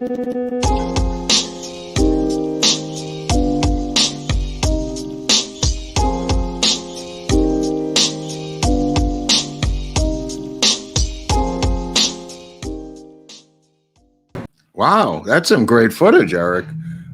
Wow, that's some great footage, Eric.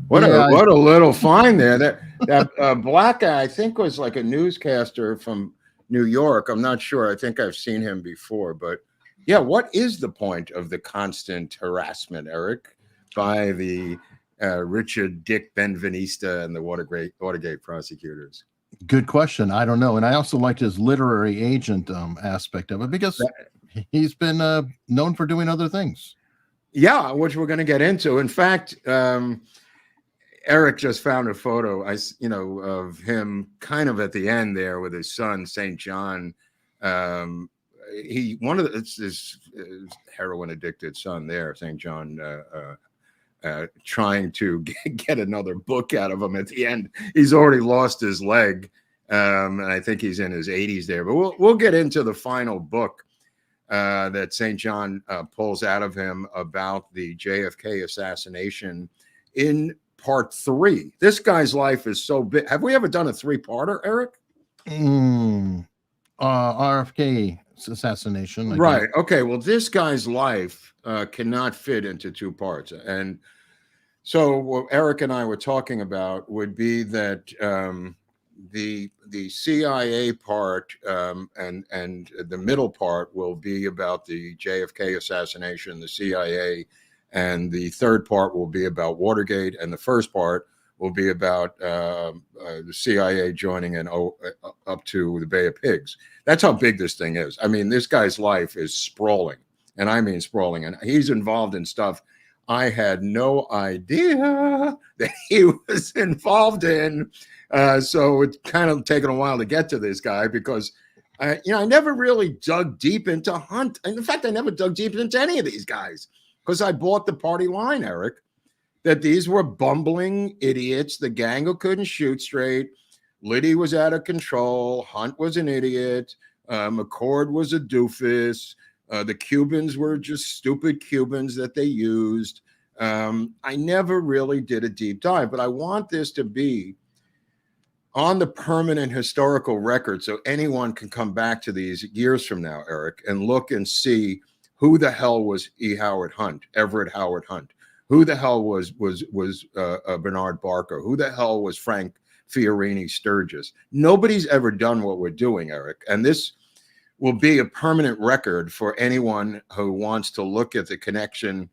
What a little find there. That black guy, I think, was like a newscaster from New York. I'm not sure. I think I've seen him before, but yeah, what is the point of the constant harassment, Eric, by the Richard Dick Benveniste and the Watergate prosecutors? Good question. I don't know. And I also liked his literary agent aspect of it, because he's been known for doing other things. Yeah, which we're going to get into. In fact, Eric just found a photo, of him kind of at the end there with his son, St. John. It's his heroin addicted son there, St. John, trying to get another book out of him at the end. He's already lost his leg, and I think he's in his 80s there. But we'll get into the final book that St. John pulls out of him about the JFK assassination in part 3. This guy's life is so big. Have we ever done a 3-parter, Eric? RFK assassination. Right. Okay. Well, this guy's life cannot fit into 2 parts. And so what Eric and I were talking about would be that the CIA part and the middle part will be about the JFK assassination, the CIA, and the third part will be about Watergate, and the first part will be about the CIA joining in up to the Bay of Pigs. That's how big this thing is. I mean, this guy's life is sprawling, and I mean sprawling, and he's involved in stuff I had no idea that he was involved in. So it's kind of taken a while to get to this guy, because I never really dug deep into Hunt. And in fact, I never dug deep into any of these guys, because I bought the party line, Eric, that these were bumbling idiots. The gang who couldn't shoot straight. Liddy was out of control. Hunt was an idiot. McCord was a doofus. The Cubans were just stupid Cubans that they used. I never really did a deep dive, but I want this to be on the permanent historical record so anyone can come back to these years from now, Eric, and look and see who the hell was Everett Howard Hunt. Who the hell was Bernard Barker? Who the hell was Frank Fiorini Sturgis? Nobody's ever done what we're doing, Eric. And this will be a permanent record for anyone who wants to look at the connection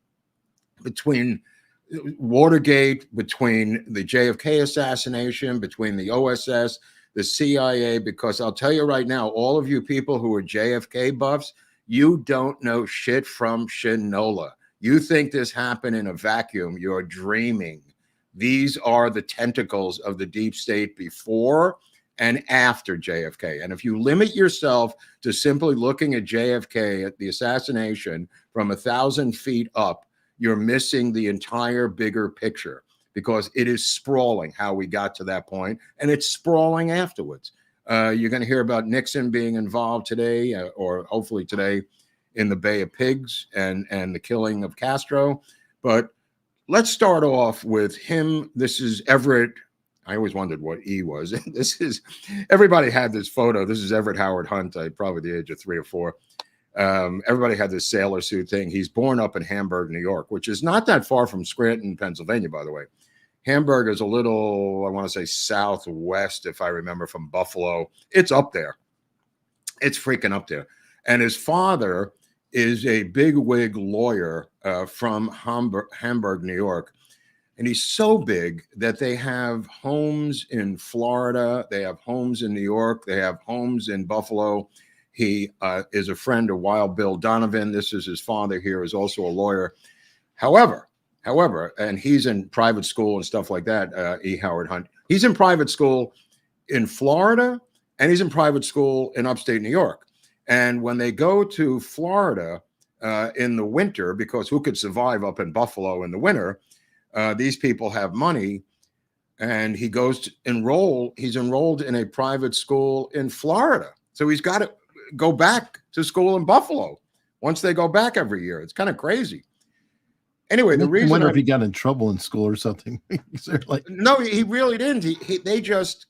between Watergate, between the JFK assassination, between the OSS, the CIA, because I'll tell you right now, all of you people who are JFK buffs, you don't know shit from Shinola. You think this happened in a vacuum. You're dreaming. These are the tentacles of the deep state before and after JFK. And if you limit yourself to simply looking at JFK, at the assassination from 1,000 feet up, you're missing the entire bigger picture, because it is sprawling how we got to that point, and it's sprawling afterwards. You're going to hear about Nixon being involved today, or hopefully today, in the Bay of Pigs and the killing of Castro. But let's start off with him. This is Everett. I always wondered what E was. Everybody had this photo. This is Everett Howard Hunt, probably the age of 3 or 4. Everybody had this sailor suit thing. He's born up in Hamburg, New York, which is not that far from Scranton, Pennsylvania, by the way. Hamburg is a little, I want to say, southwest, if I remember, from Buffalo. It's up there. It's freaking up there. And his father is a bigwig lawyer from Hamburg, New York. And he's so big that they have homes in Florida. They have homes in New York. They have homes in Buffalo. He is a friend of Wild Bill Donovan. This is his father here, is also a lawyer. However, and he's in private school and stuff like that, E. Howard Hunt. He's in private school in Florida, and he's in private school in upstate New York. And when they go to Florida in the winter, because who could survive up in Buffalo in the winter, these people have money, and he goes to enroll. He's enrolled in a private school in Florida. So he's got to go back to school in Buffalo once they go back every year. It's kind of crazy. Anyway, the I reason wonder if he got in trouble in school or something. Like, no, he really didn't. They just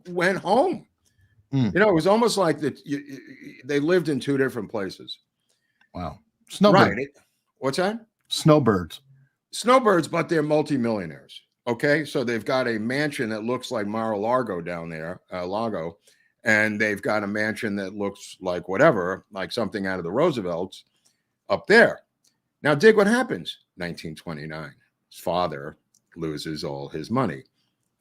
went home. Mm. You know, it was almost like that. They lived in two different places. Wow. Snowbird. Right. What's that? Snowbirds. Snowbirds, but they're multimillionaires. Okay. So they've got a mansion that looks like Mar-a-Lago down there, Lago. And they've got a mansion that looks like whatever, like something out of the Roosevelts up there. Now, dig what happens. 1929. His father loses all his money.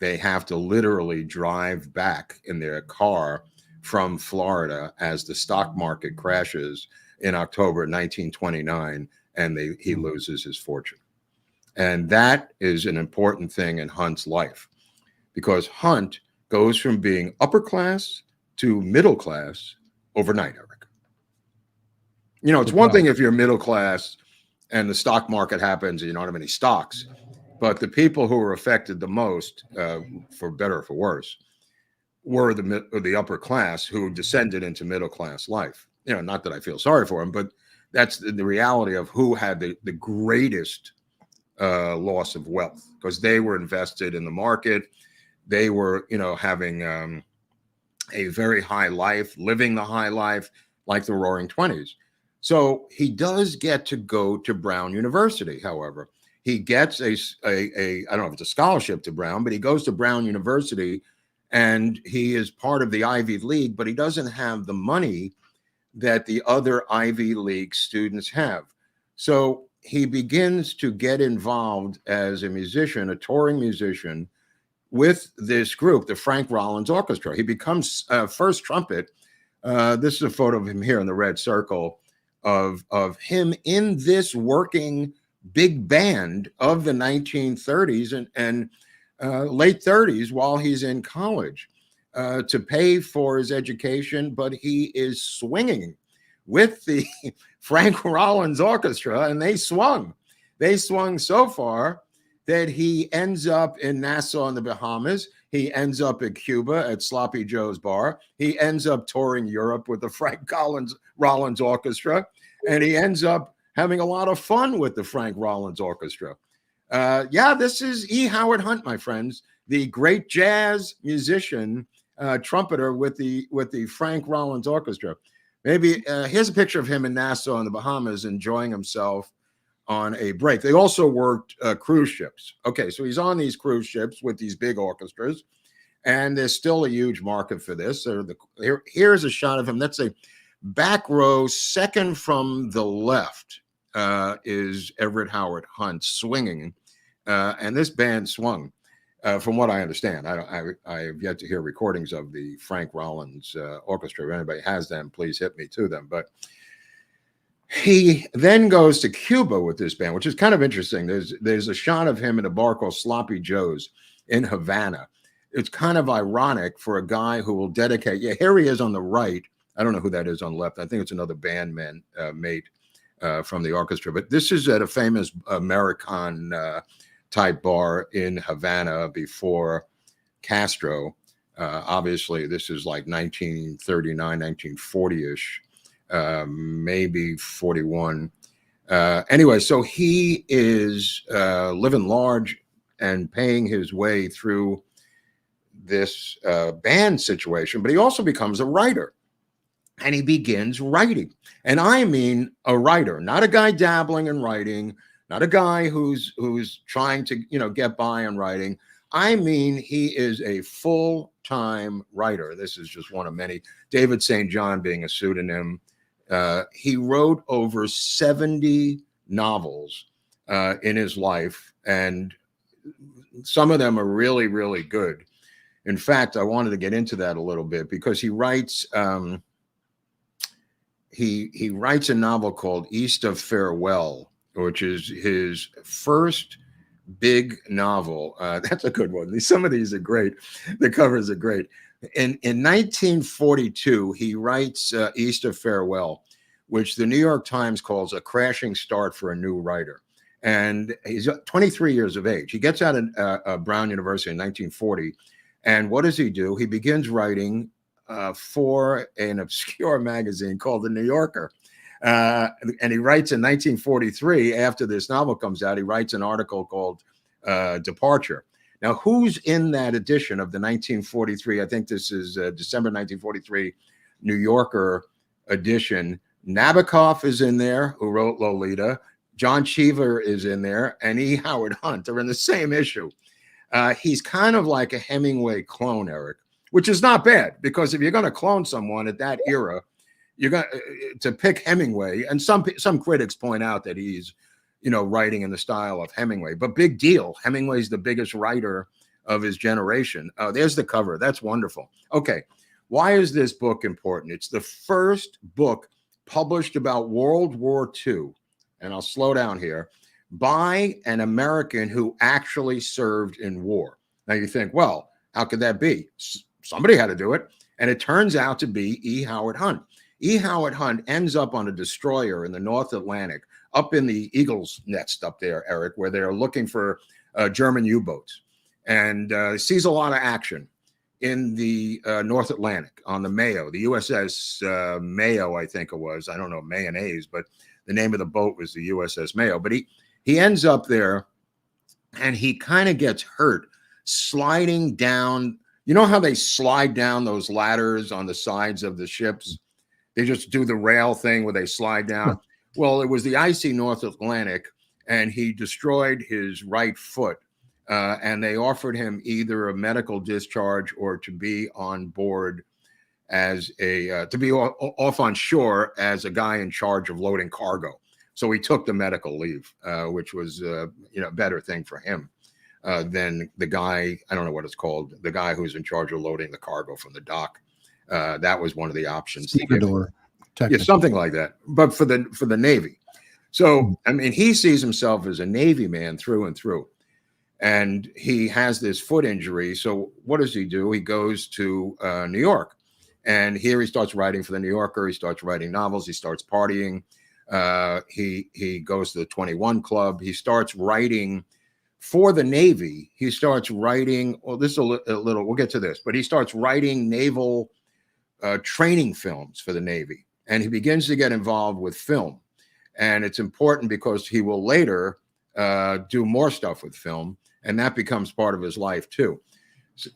They have to literally drive back in their car from Florida as the stock market crashes in October 1929, and he loses his fortune. And that is an important thing in Hunt's life, because Hunt goes from being upper class to middle class overnight, Eric. You know, it's one thing if you're middle class and the stock market happens and you don't have any stocks, but the people who were affected the most, for better or for worse, were the upper class who descended into middle class life. You know, not that I feel sorry for them, but that's the reality of who had the greatest loss of wealth, because they were invested in the market. They were, you know, having a very high life, living the high life like the Roaring 20s. So he does get to go to Brown University. However, he gets a I don't know if it's a scholarship to Brown, but he goes to Brown University and he is part of the Ivy League, but he doesn't have the money that the other Ivy League students have. So he begins to get involved as a musician, a touring musician, with this group, the Frank Rollins Orchestra. He becomes first trumpet. This is a photo of him here in the red circle of him in this working big band of the 1930s and late 30s while he's in college to pay for his education. But he is swinging with the Frank Rollins Orchestra, and they swung so far that he ends up in Nassau in the Bahamas. He ends up at Cuba at Sloppy Joe's Bar. He ends up touring Europe with the Frank Rollins Orchestra. And he ends up having a lot of fun with the Frank Rollins Orchestra. Yeah, this is E. Howard Hunt, my friends, the great jazz musician, trumpeter with the Frank Rollins Orchestra. Maybe here's a picture of him in Nassau in the Bahamas enjoying himself on a break. They also worked cruise ships. Okay, so he's on these cruise ships with these big orchestras, and there's still a huge market for this. Here's a shot of him. That's a back row, second from the left, is Everett Howard Hunt swinging, and this band swung. From what I understand, I have yet to hear recordings of the Frank Rollins Orchestra. If anybody has them, please hit me to them. But he then goes to Cuba with this band, which is kind of interesting. There's a shot of him in a bar called Sloppy Joe's in Havana. It's kind of ironic for a guy who will dedicate. Yeah, here he is on the right. I don't know who that is on the left. I think it's another bandman mate from the orchestra. But this is at a famous American type bar in Havana before Castro. Obviously, this is like 1939, 1940-ish. Maybe 41. Anyway, so he is living large and paying his way through this band situation, but he also becomes a writer, and he begins writing. And I mean a writer, not a guy dabbling in writing, not a guy who's trying to, you know, get by on writing. I mean, he is a full-time writer. This is just one of many. David St. John being a pseudonym. He wrote over 70 novels in his life, and some of them are really, really good. In fact, I wanted to get into that a little bit because he writes he writes a novel called East of Farewell, which is his first big novel. That's a good one. Some of these are great. The covers are great. In 1942, he writes East of Farewell, which the New York Times calls a crashing start for a new writer. And he's 23 years of age. He gets out of Brown University in 1940. And what does he do? He begins writing for an obscure magazine called The New Yorker. And he writes in 1943, after this novel comes out, he writes an article called Departure. Now, who's in that edition of the 1943? I think this is December 1943 New Yorker edition. Nabokov is in there, who wrote Lolita. John Cheever is in there, and E. Howard Hunt are in the same issue. He's kind of like a Hemingway clone, Eric, which is not bad, because if you're going to clone someone at that era, you're going to pick Hemingway. And some critics point out that he's, writing in the style of Hemingway, but big deal. Hemingway's the biggest writer of his generation. There's the cover. That's wonderful. Okay. Why is this book important? It's the first book published about World War II, and I'll slow down here, by an American who actually served in war. Now you think, well, how could that be? Somebody had to do it. And it turns out to be E. Howard Hunt. E. Howard Hunt ends up on a destroyer in the North Atlantic, up in the Eagle's Nest up there, Eric, where they're looking for German U-boats, and sees a lot of action in the North Atlantic on the Mayo, the USS Mayo, I think it was. I don't know, mayonnaise, but the name of the boat was the USS Mayo. But he ends up there, and he kind of gets hurt sliding down. You know how they slide down those ladders on the sides of the ships? They just do the rail thing where they slide down. Well, it was the icy North Atlantic, and he destroyed his right foot. And they offered him either a medical discharge or to be on board as to be off on shore as a guy in charge of loading cargo. So he took the medical leave, which was a better thing for him than the guy, I don't know what it's called, the guy who's in charge of loading the cargo from the dock. That was one of the options. Yeah, something like that, but for the Navy. So, I mean, he sees himself as a Navy man through and through, and he has this foot injury. So what does he do? He goes to New York, and here he starts writing for the New Yorker. He starts writing novels. He starts partying. He goes to the 21 Club. He starts writing for the Navy. He starts writing, well, this is a little, we'll get to this, but he starts writing naval training films for the Navy. And he begins to get involved with film. And it's important because he will later do more stuff with film. And that becomes part of his life, too,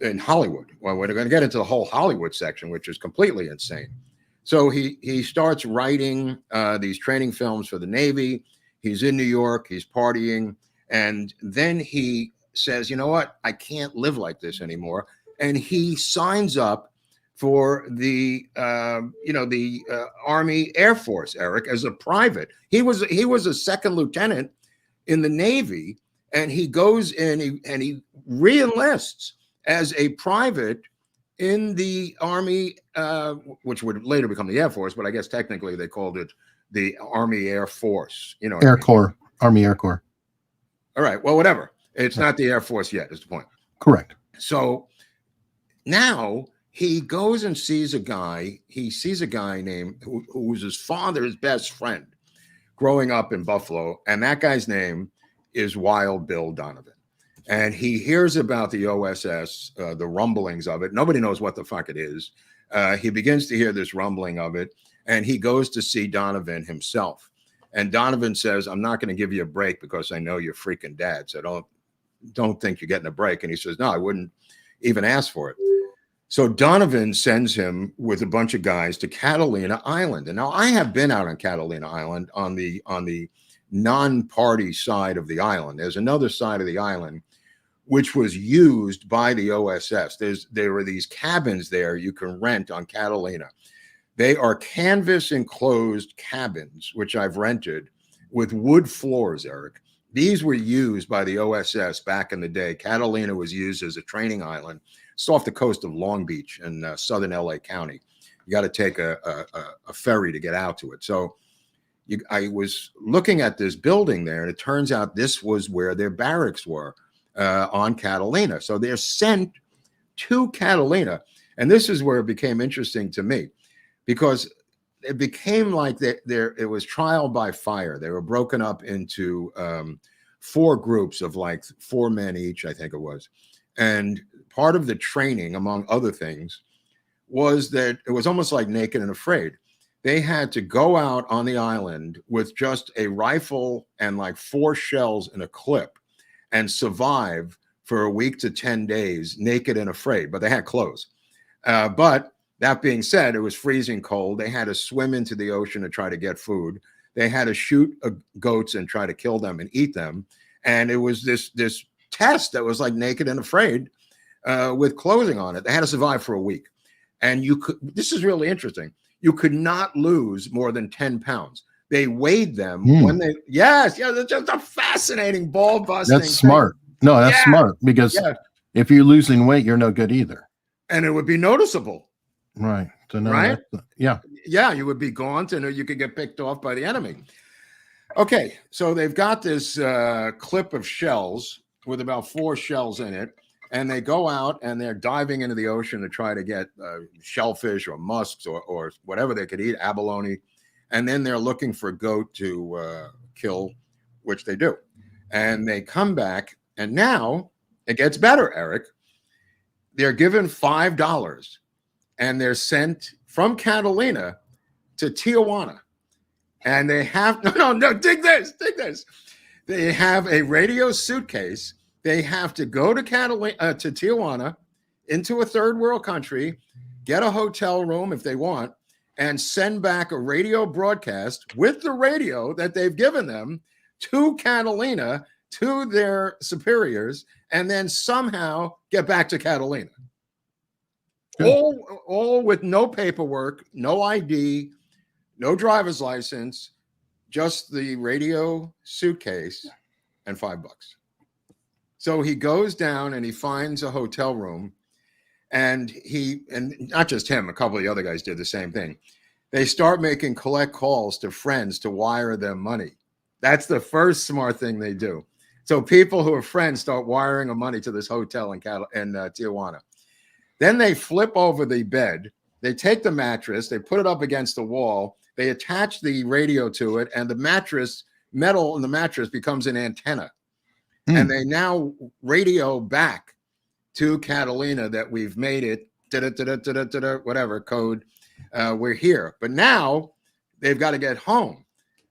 in Hollywood. Well, we're going to get into the whole Hollywood section, which is completely insane. So he starts writing these training films for the Navy. He's in New York. He's partying. And then he says, you know what? I can't live like this anymore. And he signs up for the Army Air Force, Eric, as a private. He was a second lieutenant in the Navy, and he goes in and he re-enlists as a private in the Army, which would later become the Air Force, but I guess technically they called it the Army Air Force. Air Corps, Army Air Corps. All right, well, whatever. It's not the Air Force yet, is the point. Correct. So now he goes and sees a guy. He sees a guy named who was his father's best friend growing up in Buffalo. And that guy's name is Wild Bill Donovan. And he hears about the OSS, the rumblings of it. Nobody knows what the fuck it is. He begins to hear this rumbling of it. And he goes to see Donovan himself. And Donovan says, I'm not going to give you a break because I know you're freaking dad. So don't think you're getting a break. And he says, no, I wouldn't even ask for it. So Donovan sends him with a bunch of guys to Catalina Island. And now I have been out on Catalina Island on the non-party side of the island. There's another side of the island which was used by the OSS. There were these cabins there you can rent on Catalina. They are canvas enclosed cabins, which I've rented with wood floors, Eric. These were used by the OSS back in the day. Catalina was used as a training island. It's off the coast of Long Beach in southern LA County. You got to take a ferry to get out to it. So I was looking at this building there, and it turns out this was where their barracks were on Catalina. So they're sent to Catalina. And this is where it became interesting to me, because it became like it was trial by fire. They were broken up into 4 groups of like 4 men each, I think it was. And part of the training, among other things, was that it was almost like Naked and Afraid. they had to go out on the island with just a rifle and like 4 shells in a clip and survive for a week to 10 days, naked and afraid, but they had clothes. But that being said, it was freezing cold. They had to swim into the ocean to try to get food. They had to shoot goats and try to kill them and eat them. And it was this test that was like naked and afraid with clothing on it. They had to survive for a week. And this is really interesting. You could not lose more than 10 pounds. They weighed them when they, that's just a fascinating ball busting. That's smart. No, that's smart, because if you're losing weight, you're no good either. And it would be noticeable. Right. So no, right? Yeah, you would be gaunt and you could get picked off by the enemy. Okay, so they've got this clip of shells with about 4 shells in it, and they go out and they're diving into the ocean to try to get shellfish or musks or whatever they could eat, abalone, and then they're looking for a goat to kill, which they do. And they come back, and now it gets better, Eric. They're given $5, and they're sent from Catalina to Tijuana. And they have, no, dig this. They have a radio suitcase. They have to go to to Tijuana, into a third world country, get a hotel room if they want, and send back a radio broadcast with the radio that they've given them to Catalina, to their superiors, and then somehow get back to Catalina. All with no paperwork, no ID, no driver's license, just the radio suitcase and $5. So he goes down and he finds a hotel room, and not just him, a couple of the other guys did the same thing. They start making collect calls to friends to wire them money. That's the first smart thing they do. So people who are friends start wiring them money to this hotel in Tijuana. Then they flip over the bed. They take the mattress, they put it up against the wall, they attach the radio to it, and the metal in the mattress becomes an antenna. And they now radio back to Catalina that we've made it, whatever code, we're here. But now they've got to get home.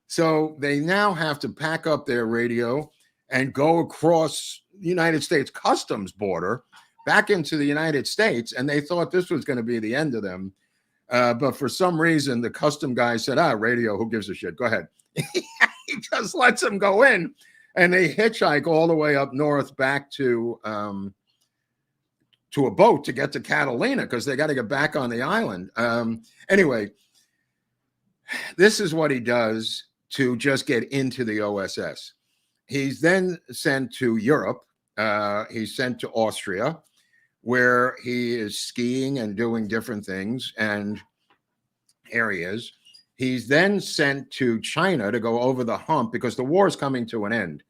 So they now have to pack up their radio and go across the United States customs border back into the United States. And they thought this was going to be the end of them. But for some reason, the custom guy said, radio, who gives a shit? Go ahead. He just lets them go in. And they hitchhike all the way up north back to a boat to get to Catalina, because they got to get back on the island. Anyway, this is what he does to just get into the OSS. He's then sent to Europe. He's sent to Austria, where he is skiing and doing different things and areas. He's then sent to China to go over the hump because the war is coming to an end.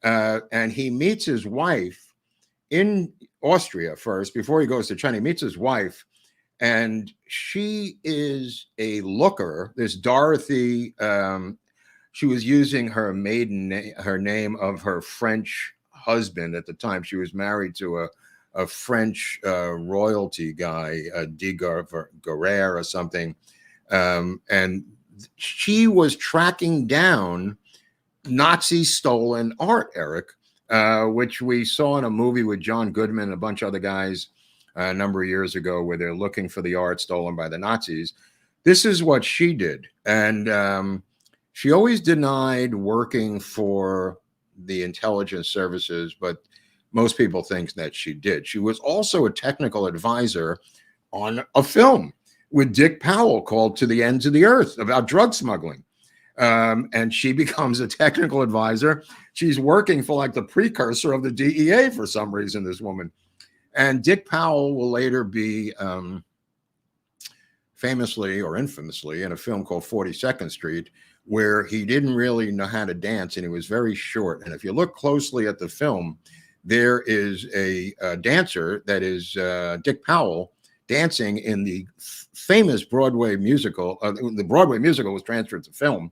And he meets his wife in Austria first before he goes to China. He meets his wife, and she is a looker. This Dorothy, she was using her her name of her French husband at the time. She was married to a French royalty guy, de Groubert or something. And she was tracking down Nazi stolen art, Eric, which we saw in a movie with John Goodman and a bunch of other guys a number of years ago, where they're looking for the art stolen by the Nazis. This is what she did. And she always denied working for the intelligence services, but most people think that she did. She was also a technical advisor on a film with Dick Powell called To the Ends of the Earth about drug smuggling. And she becomes a technical advisor. She's working for like the precursor of the DEA for some reason, this woman. And Dick Powell will later be famously or infamously in a film called 42nd Street, where he didn't really know how to dance and he was very short. And if you look closely at the film, there is a dancer that is Dick Powell dancing in the famous Broadway musical. The Broadway musical was transferred to film.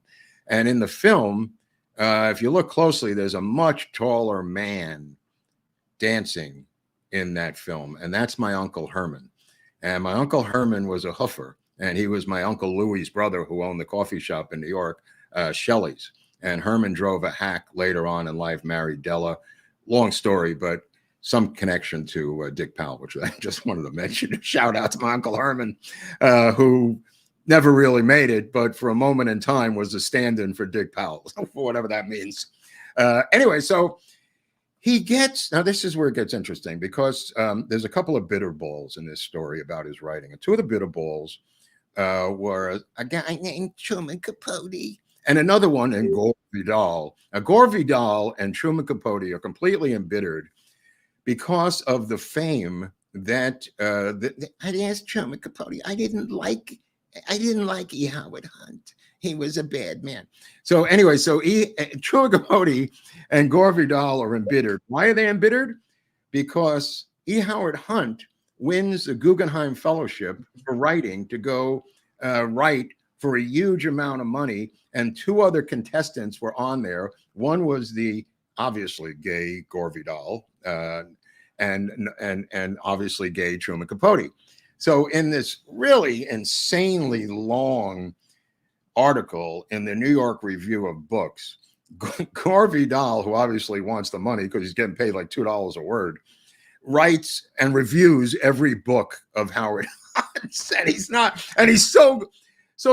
And in the film, if you look closely, there's a much taller man dancing in that film. And that's my Uncle Herman. And my Uncle Herman was a hoofer. and he was my Uncle Louis's brother who owned the coffee shop in New York, Shelley's. And Herman drove a hack later on in life, married Della. Long story, but some connection to Dick Powell, which I just wanted to mention. Shout out to my Uncle Herman, who never really made it, but for a moment in time was a stand-in for Dick Powell, for whatever that means. Anyway, so he gets, now this is where it gets interesting, because there's a couple of bitter balls in this story about his writing. And two of the bitter balls were a guy named Truman Capote and another one named Gore Vidal. Now, Gore Vidal and Truman Capote are completely embittered because of the fame that I asked Truman Capote. I didn't like E. Howard Hunt. He was a bad man. So anyway, so Truman Capote and Gore Vidal are embittered. Why are they embittered? Because E. Howard Hunt wins the Guggenheim Fellowship for writing to go write for a huge amount of money, and two other contestants were on there. One was the obviously gay Gore Vidal, and obviously gay Truman Capote. So in this really insanely long article in the New York Review of Books, Gore Vidal, who obviously wants the money because he's getting paid like $2 a word, writes and reviews every book of Howard Hunt. And he's not, and he's so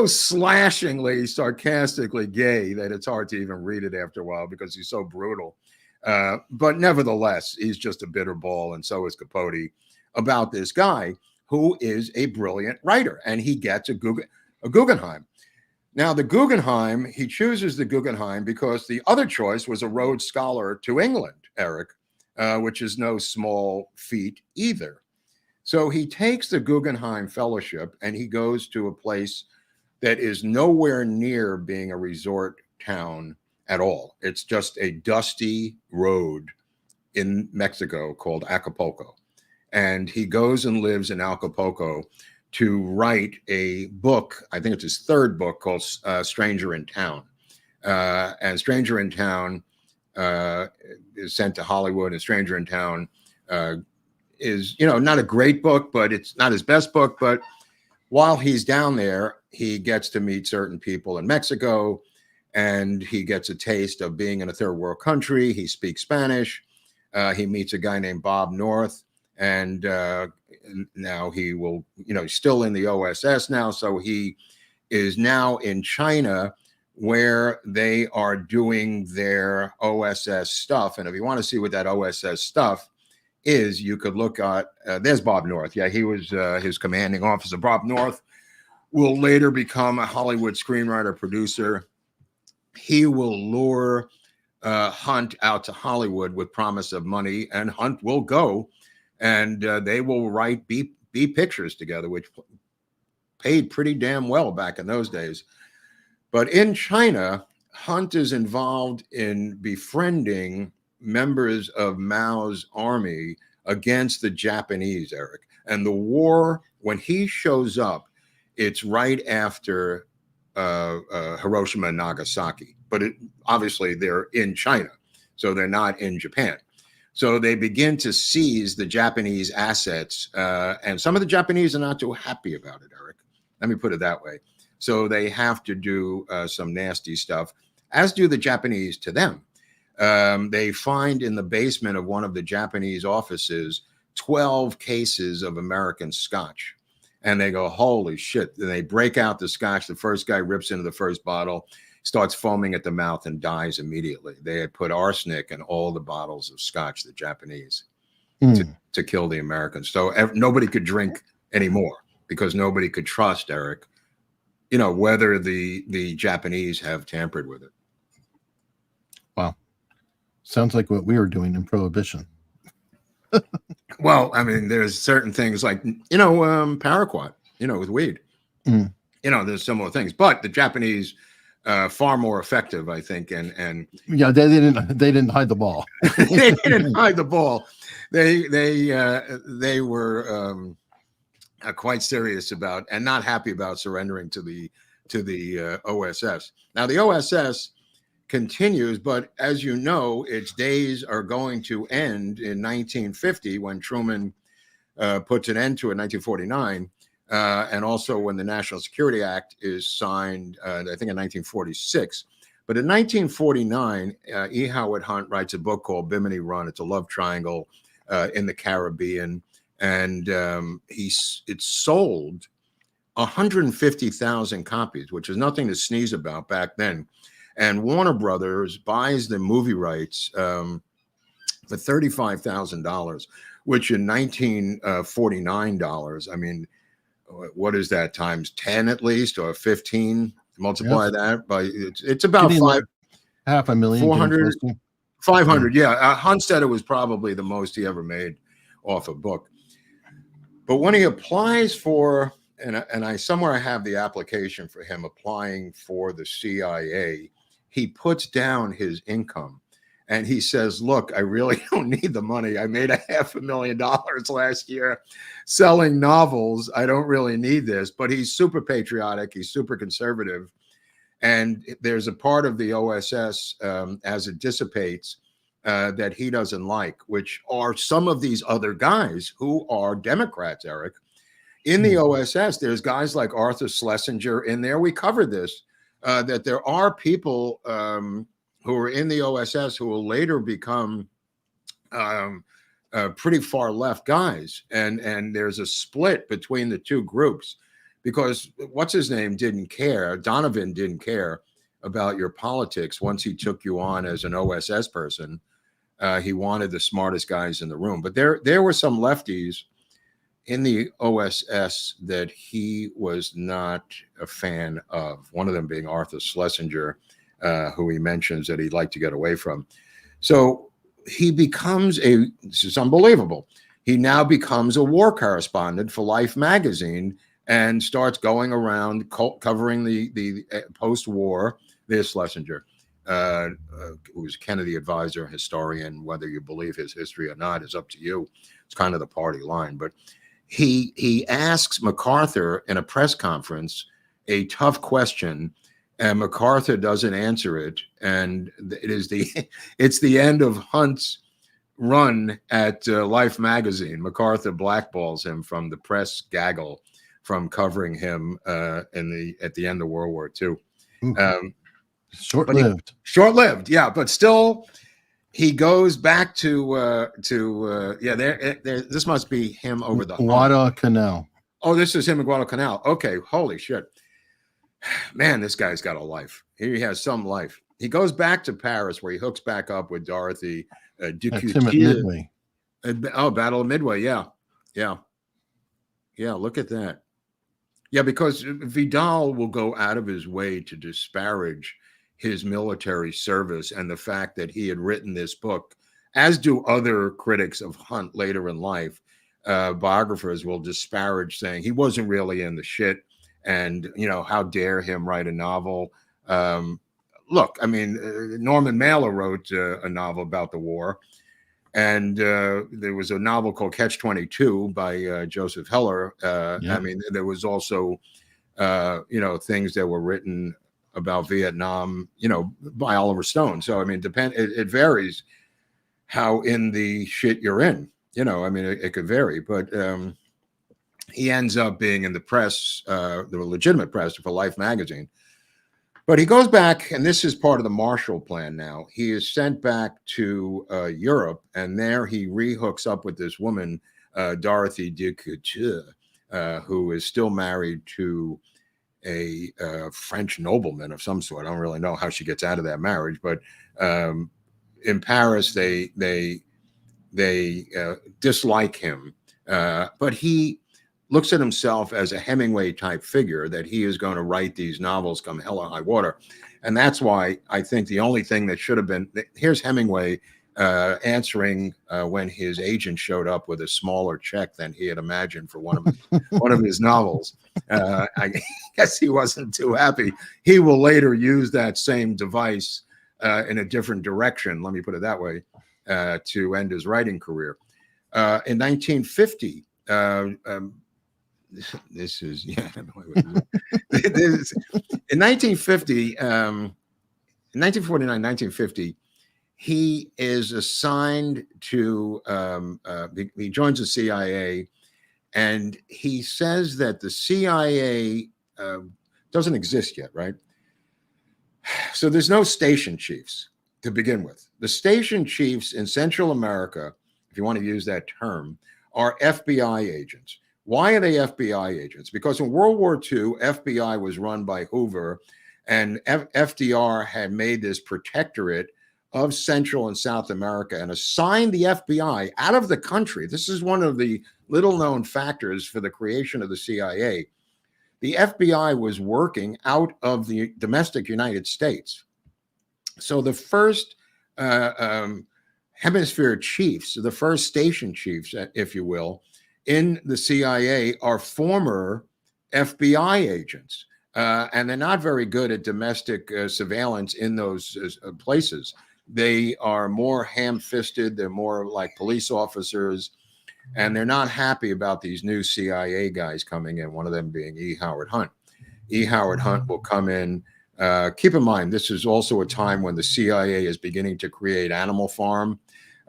slashingly, sarcastically gay that it's hard to even read it after a while because he's so brutal. But nevertheless, he's just a bitter ball, and so is Capote, about this guy who is a brilliant writer, and he gets a Guggenheim. Now, the Guggenheim, he chooses the Guggenheim because the other choice was a Rhodes Scholar to England, Eric, which is no small feat either. So he takes the Guggenheim Fellowship and he goes to a place that is nowhere near being a resort town at all. It's just a dusty road in Mexico called Acapulco. And he goes and lives in Acapulco to write a book. I think it's his third book, called Stranger in Town. And Stranger in Town is sent to Hollywood, and Stranger in Town is, not a great book, but it's not his best book. But while he's down there, he gets to meet certain people in Mexico, and he gets a taste of being in a third world country. He speaks Spanish. He meets a guy named Bob North, and now he will, he's still in the OSS now. So he is now in China, where they are doing their OSS stuff. And if you want to see what that OSS stuff is, you could look at, there's Bob North. Yeah, he was his commanding officer. Bob North will later become a Hollywood screenwriter, producer. He will lure Hunt out to Hollywood with promise of money, and Hunt will go, and they will write B pictures together, which paid pretty damn well back in those days. But in China, Hunt is involved in befriending members of Mao's army against the Japanese, Eric. And the war, when he shows up, it's right after Hiroshima and Nagasaki. But obviously they're in China, so they're not in Japan. So they begin to seize the Japanese assets, and some of the Japanese are not too happy about it, Eric. Let me put it that way. So they have to do some nasty stuff, as do the Japanese to them. They find in the basement of one of the Japanese offices 12 cases of American scotch. And they go, holy shit. Then they break out the scotch. The first guy rips into the first bottle, starts foaming at the mouth, and dies immediately. They had put arsenic in all the bottles of scotch, the Japanese, to kill the Americans. So nobody could drink anymore because nobody could trust, Eric, whether the Japanese have tampered with it. Wow. Sounds like what we were doing in Prohibition. Well, I mean, there's certain things like, paraquat, with weed. There's similar things, but the Japanese far more effective, I think. And yeah, they didn't hide the ball. They didn't hide the ball. They were quite serious about and not happy about surrendering to the OSS. Now the OSS continues, but as you know, its days are going to end in 1950 when Truman puts an end to it in 1949. and also when the National Security Act is signed, I think in 1946. But in 1949, E. Howard Hunt writes a book called Bimini Run. It's a love triangle in the Caribbean, and it sold 150,000 copies, which is nothing to sneeze about back then. And Warner Brothers buys the movie rights for $35,000, which in 1949 dollars, I mean, what is that, times 10 at least, or 15? Multiply that by, it's about half a million, 400, 500. Yeah. Hunt said it was probably the most he ever made off a book. But when he applies for, and I somewhere I have the application for him applying for the CIA, he puts down his income. And he says, look, I really don't need the money. I made $500,000 last year selling novels. I don't really need this. But he's super patriotic. He's super conservative. And there's a part of the OSS as it dissipates that he doesn't like, which are some of these other guys who are Democrats, Eric. In the OSS, there's guys like Arthur Schlesinger in there. We covered this, that there are people who are in the OSS who will later become pretty far left guys. And there's a split between the two groups because what's his name didn't care. Donovan didn't care about your politics once he took you on as an OSS person. He wanted the smartest guys in the room. But there were some lefties in the OSS that he was not a fan of, one of them being Arthur Schlesinger, who he mentions that he'd like to get away from. So he becomes this is unbelievable. He now becomes a war correspondent for Life magazine and starts going around covering the post-war. There's Schlesinger, who was a Kennedy advisor, historian. Whether you believe his history or not is up to you. It's kind of the party line. But he asks MacArthur in a press conference a tough question, and MacArthur doesn't answer it, and it's the end of Hunt's run at Life magazine. MacArthur blackballs him from the press gaggle from covering him at the end of World War II. Short-lived. Short-lived, yeah, but still he goes back to this must be him over the Guadalcanal. Oh, this is him in Guadalcanal. Okay, holy shit. Man, this guy's got a life. He has some life. He goes back to Paris where he hooks back up with Dorothy Midway. Battle of Midway. Yeah. Look at that. Yeah, because Vidal will go out of his way to disparage his military service and the fact that he had written this book, as do other critics of Hunt later in life. Biographers will disparage, saying he wasn't really in the shit. And, how dare him write a novel? Look, I mean, Norman Mailer wrote a novel about the war. And there was a novel called Catch-22 by Joseph Heller. I mean, there was also, things that were written about Vietnam, by Oliver Stone. So, I mean, it varies how in the shit you're in. I mean, it could vary. But he ends up being in the press, the legitimate press for Life magazine. But he goes back, and this is part of the Marshall Plan now. He is sent back to Europe, and there he re-hooks up with this woman, Dorothy de Couture, who is still married to a French nobleman of some sort. I don't really know how she gets out of that marriage, but in Paris, they dislike him. But he looks at himself as a Hemingway type figure, that he is going to write these novels come hell or high water. And that's why I think the only thing that should have been, here's Hemingway answering when his agent showed up with a smaller check than he had imagined for one of his novels. I guess he wasn't too happy. He will later use that same device in a different direction, let me put it that way, to end his writing career. In 1950, this is in 1950, 1949, 1950, he is assigned to he joins the CIA, And he says that the CIA doesn't exist yet, right? So there's no station chiefs to begin with. The station chiefs in Central America, if you want to use that term, are FBI agents. Why are they FBI agents? Because in World War II, FBI was run by Hoover, and FDR had made this protectorate of Central and South America and assigned the FBI out of the country. This is one of the little-known factors for the creation of the CIA. The FBI was working out of the domestic United States. So the first hemisphere chiefs, the first station chiefs, if you will, in the CIA are former FBI agents. And they're not very good at domestic surveillance in those places. They are more ham-fisted. They're more like police officers. And they're not happy about these new CIA guys coming in, one of them being E. Howard Hunt. E. Howard Hunt will come in. Keep in mind, this is also a time when the CIA is beginning to create Animal Farm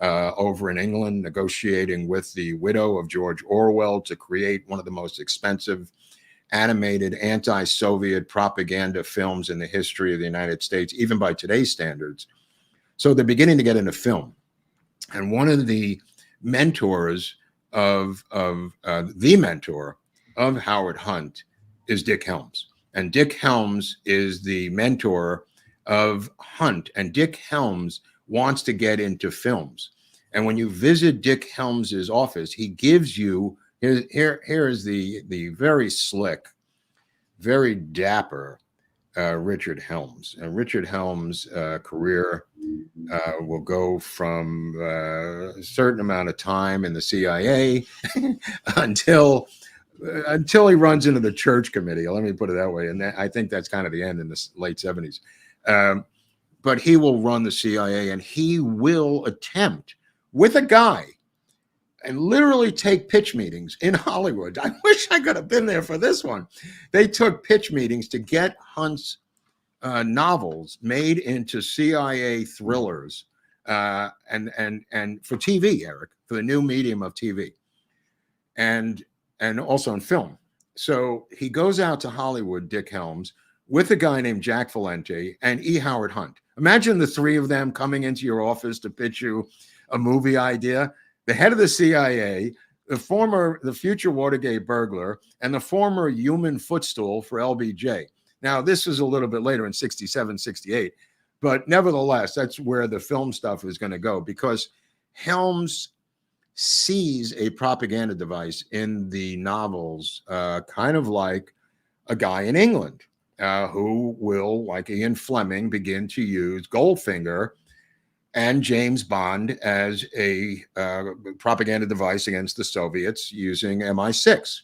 over in England, negotiating with the widow of George Orwell to create one of the most expensive animated anti-Soviet propaganda films in the history of the United States, even by today's standards. So they're beginning to get into film. And one of the mentors the mentor of Howard Hunt is Dick Helms. And Dick Helms is the mentor of Hunt. And Dick Helms wants to get into films. And when you visit Dick Helms's office, he gives you, here is the very slick, very dapper Richard Helms. And Richard Helms' career will go from a certain amount of time in the CIA until he runs into the church committee. Let me put it that way. And I think that's kind of the end in the late 70s. But he will run the CIA, and he will attempt with a guy and literally take pitch meetings in Hollywood. I wish I could have been there for this one. They took pitch meetings to get Hunt's novels made into CIA thrillers and for TV, Eric, for the new medium of TV, and also in film. So he goes out to Hollywood, Dick Helms, with a guy named Jack Valenti and E. Howard Hunt. Imagine the three of them coming into your office to pitch you a movie idea. The head of the CIA, the future Watergate burglar, and the former human footstool for LBJ. Now, this is a little bit later in 67, 68, but nevertheless, that's where the film stuff is going to go, because Helms sees a propaganda device in the novels, kind of like a guy in England who will, like Ian Fleming, begin to use Goldfinger and James Bond as a propaganda device against the Soviets using MI6.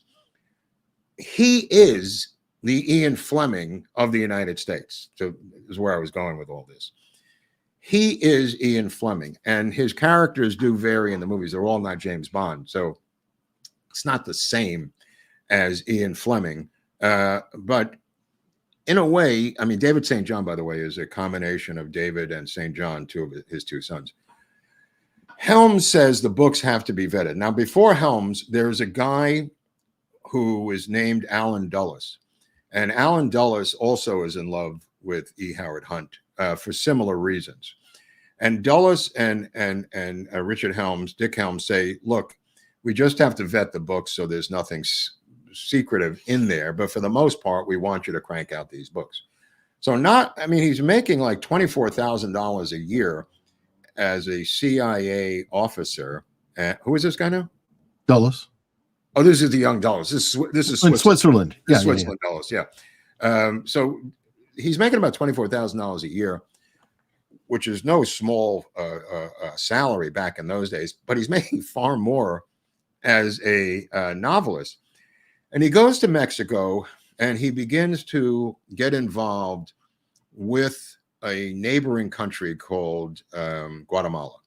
He is the Ian Fleming of the United States. So this is where I was going with all this. He is Ian Fleming, and his characters do vary in the movies. They're all not James Bond, so it's not the same as Ian Fleming. But in a way, I mean, David St. John, by the way, is a combination of David and St. John, two of his two sons. Helms says the books have to be vetted. Now, before Helms, there's a guy who is named Alan Dulles. And Alan Dulles also is in love with E. Howard Hunt for similar reasons. And Dulles and Richard Helms, Dick Helms, say, look, we just have to vet the books so there's nothing secretive in there. But for the most part, we want you to crank out these books. So he's making like $24,000 a year as a CIA officer. Who is this guy now? Dulles. Oh, this is the young Dulles. This is Switzerland. Yeah, Switzerland Dulles. Yeah. So he's making about $24,000 a year, which is no small salary back in those days. But he's making far more as a novelist. And he goes to Mexico and he begins to get involved with a neighboring country called Guatemala.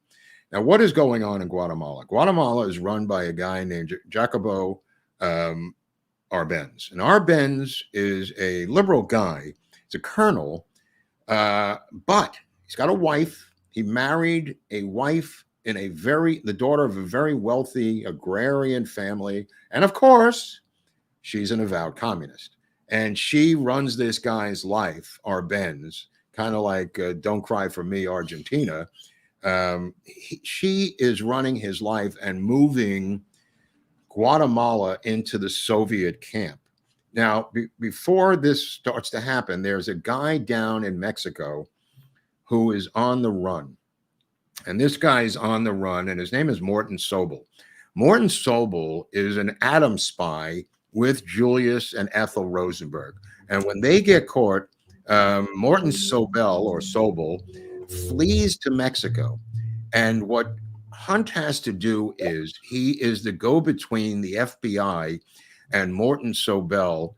Now, what is going on in Guatemala? Guatemala is run by a guy named Jacobo Arbenz. And Arbenz is a liberal guy. He's a colonel, but he's got a wife. He married a wife in the daughter of a very wealthy agrarian family. And of course, she's an avowed communist. And she runs this guy's life, Arbenz, kind of like Don't Cry for Me, Argentina. She is running his life and moving Guatemala into the Soviet camp. Now, before this starts to happen, there's a guy down in Mexico who is on the run. And this guy's on the run, and his name is Morton Sobel. Morton Sobel is an atom spy with Julius and Ethel Rosenberg. And when they get caught, Morton Sobel flees to Mexico. And what Hunt has to do is he is the go-between the FBI and Morton Sobel,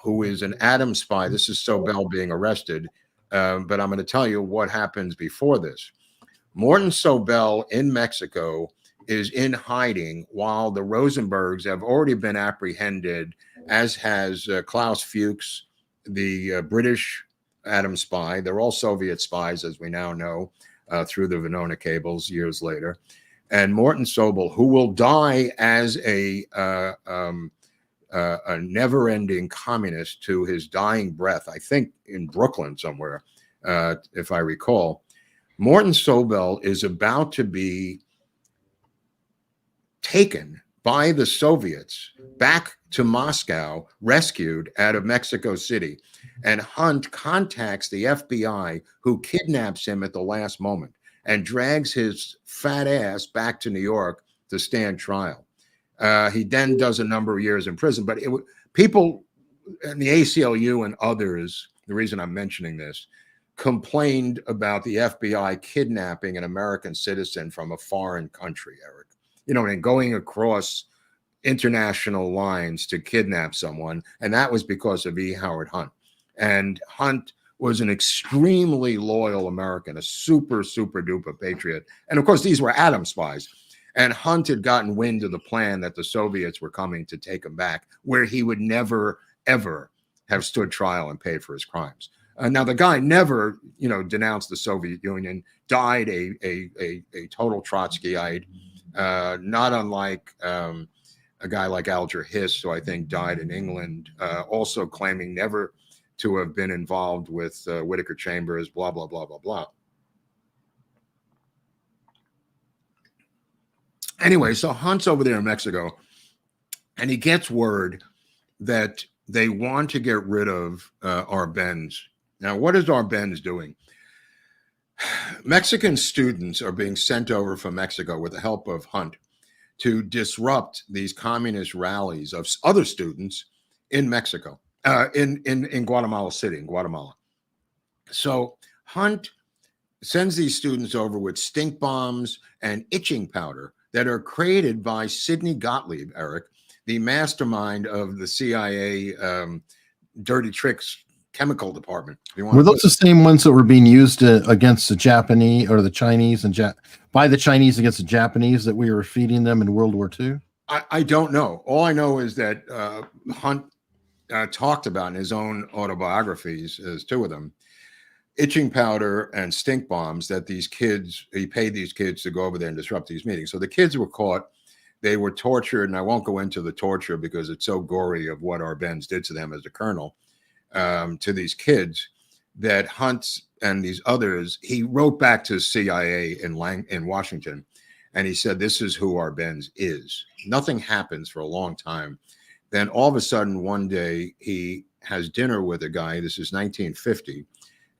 who is an atom spy. This is Sobel being arrested. But I'm going to tell you what happens before this. Morton Sobel in Mexico is in hiding while the Rosenbergs have already been apprehended, as has Klaus Fuchs, the British atom spy. They're all Soviet spies, as we now know, through the Venona cables years later. And Morton Sobel, who will die as a never-ending communist to his dying breath, I think in Brooklyn somewhere, if I recall. Morton Sobel is about to be taken by the Soviets back to Moscow, rescued out of Mexico City. And Hunt contacts the FBI, who kidnaps him at the last moment and drags his fat ass back to New York to stand trial. He then does a number of years in prison. But people in the ACLU and others, the reason I'm mentioning this, complained about the FBI kidnapping an American citizen from a foreign country, Eric. You know, and going across international lines to kidnap someone. And that was because of E. Howard Hunt. And Hunt was an extremely loyal American, a super, super duper patriot. And of course, these were atom spies. And Hunt had gotten wind of the plan that the Soviets were coming to take him back, where he would never, ever have stood trial and paid for his crimes. Now, the guy never, denounced the Soviet Union, died a total Trotskyite, not unlike a guy like Alger Hiss, who I think died in England, also claiming never to have been involved with Whittaker Chambers, blah, blah, blah, blah, blah. Anyway, so Hunt's over there in Mexico, and he gets word that they want to get rid of Arbenz. Now, what is Arbenz doing? Mexican students are being sent over from Mexico with the help of Hunt to disrupt these communist rallies of other students in Mexico, in Guatemala City, in Guatemala. So Hunt sends these students over with stink bombs and itching powder that are created by Sidney Gottlieb, Eric, the mastermind of the CIA dirty tricks chemical department. Were those the same ones that were being used against the Japanese or the Chinese and by the Chinese against the Japanese that we were feeding them in World War II? I don't know. All I know is that Hunt talked about in his own autobiographies, as two of them, itching powder and stink bombs that he paid these kids to go over there and disrupt these meetings. So the kids were caught. They were tortured, and I won't go into the torture because it's so gory of what Arbenz did to them as a colonel. To these kids, that Hunt and these others, he wrote back to CIA in Washington, and he said, this is who Arbenz is. Nothing happens for a long time. Then all of a sudden, one day, he has dinner with a guy. This is 1950.